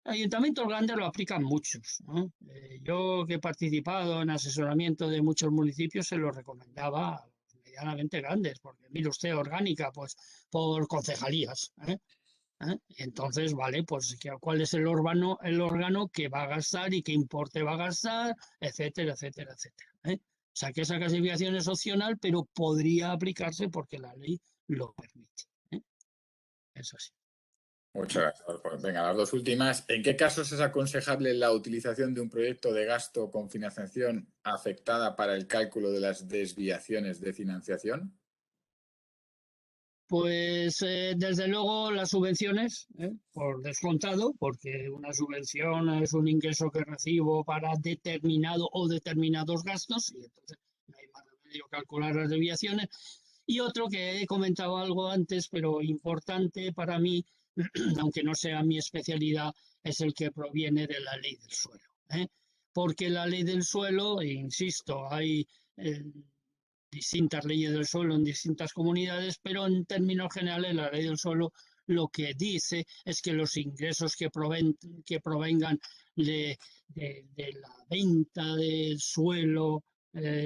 Ayuntamientos grandes lo aplican muchos, ¿no? Yo que he participado en asesoramiento de muchos municipios se lo recomendaba a los medianamente grandes, porque mire usted, orgánica, pues por concejalías, ¿eh? Entonces, vale, pues cuál es el órgano que va a gastar y qué importe va a gastar, etcétera, etcétera, etcétera. O sea que esa clasificación es opcional, pero podría aplicarse porque la ley lo permite. Es así. Muchas gracias. Pues venga, las 2 últimas. ¿En qué casos es aconsejable la utilización de un proyecto de gasto con financiación afectada para el cálculo de las desviaciones de financiación? Pues desde luego las subvenciones, por descontado, porque una subvención es un ingreso que recibo para determinado o determinados gastos, y entonces no hay más remedio que calcular las desviaciones. Y otro que he comentado algo antes, pero importante para mí, aunque no sea mi especialidad, es el que proviene de la ley del suelo. Porque la ley del suelo, insisto, hay distintas leyes del suelo en distintas comunidades, pero en términos generales la ley del suelo lo que dice es que los ingresos que provengan de la venta del suelo,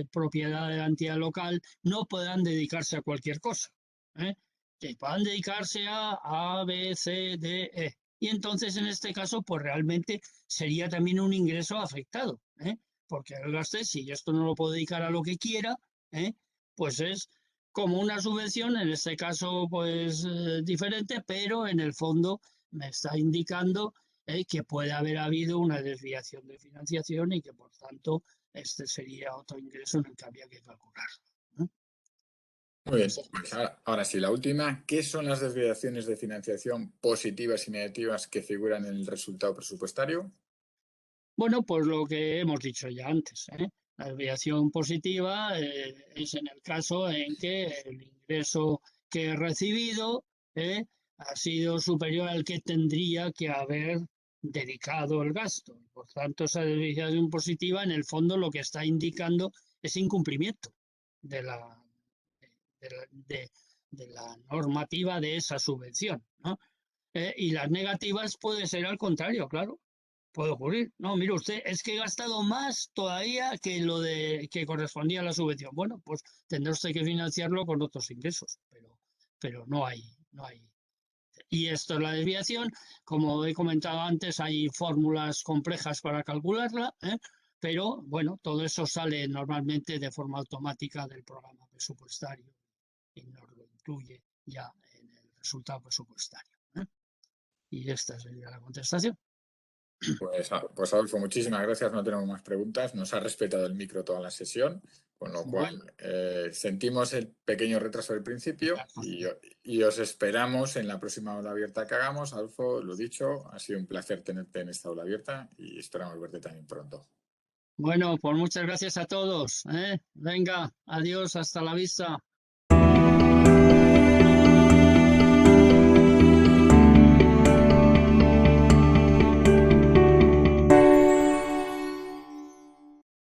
propiedad de la entidad local, no podrán dedicarse a cualquier cosa. Que puedan dedicarse a B, C, D, E. Y entonces en este caso, pues realmente sería también un ingreso afectado, porque el gasto, si esto no lo puedo dedicar a lo que quiera, pues es como una subvención, en este caso pues diferente, pero en el fondo me está indicando que puede haber habido una desviación de financiación y que por tanto este sería otro ingreso en el que habría que calcular. Muy bien, pues ahora sí, la última. ¿Qué son las desviaciones de financiación positivas y negativas que figuran en el resultado presupuestario? Bueno, pues lo que hemos dicho ya antes. La desviación positiva es en el caso en que el ingreso que he recibido ha sido superior al que tendría que haber dedicado el gasto. Por tanto, esa desviación positiva en el fondo lo que está indicando es incumplimiento de la, de la normativa de esa subvención, ¿no? Y las negativas puede ser al contrario, claro, puede ocurrir. No, mire usted, es que he gastado más todavía que lo de que correspondía a la subvención. Bueno, pues tendrá usted que financiarlo con otros ingresos, pero no hay. Y esto es la desviación. Como he comentado antes, hay fórmulas complejas para calcularla, pero bueno, todo eso sale normalmente de forma automática del programa presupuestario y nos lo incluye ya en el resultado presupuestario. Y esta sería la contestación. Pues Adolfo, muchísimas gracias. No tenemos más preguntas. Nos ha respetado el micro toda la sesión, con lo Bueno, cual sentimos el pequeño retraso del principio y os esperamos en la próxima aula abierta que hagamos. Adolfo, lo dicho, ha sido un placer tenerte en esta aula abierta y esperamos verte también pronto. bueno, pues muchas gracias a todos. Venga, adiós, hasta la vista.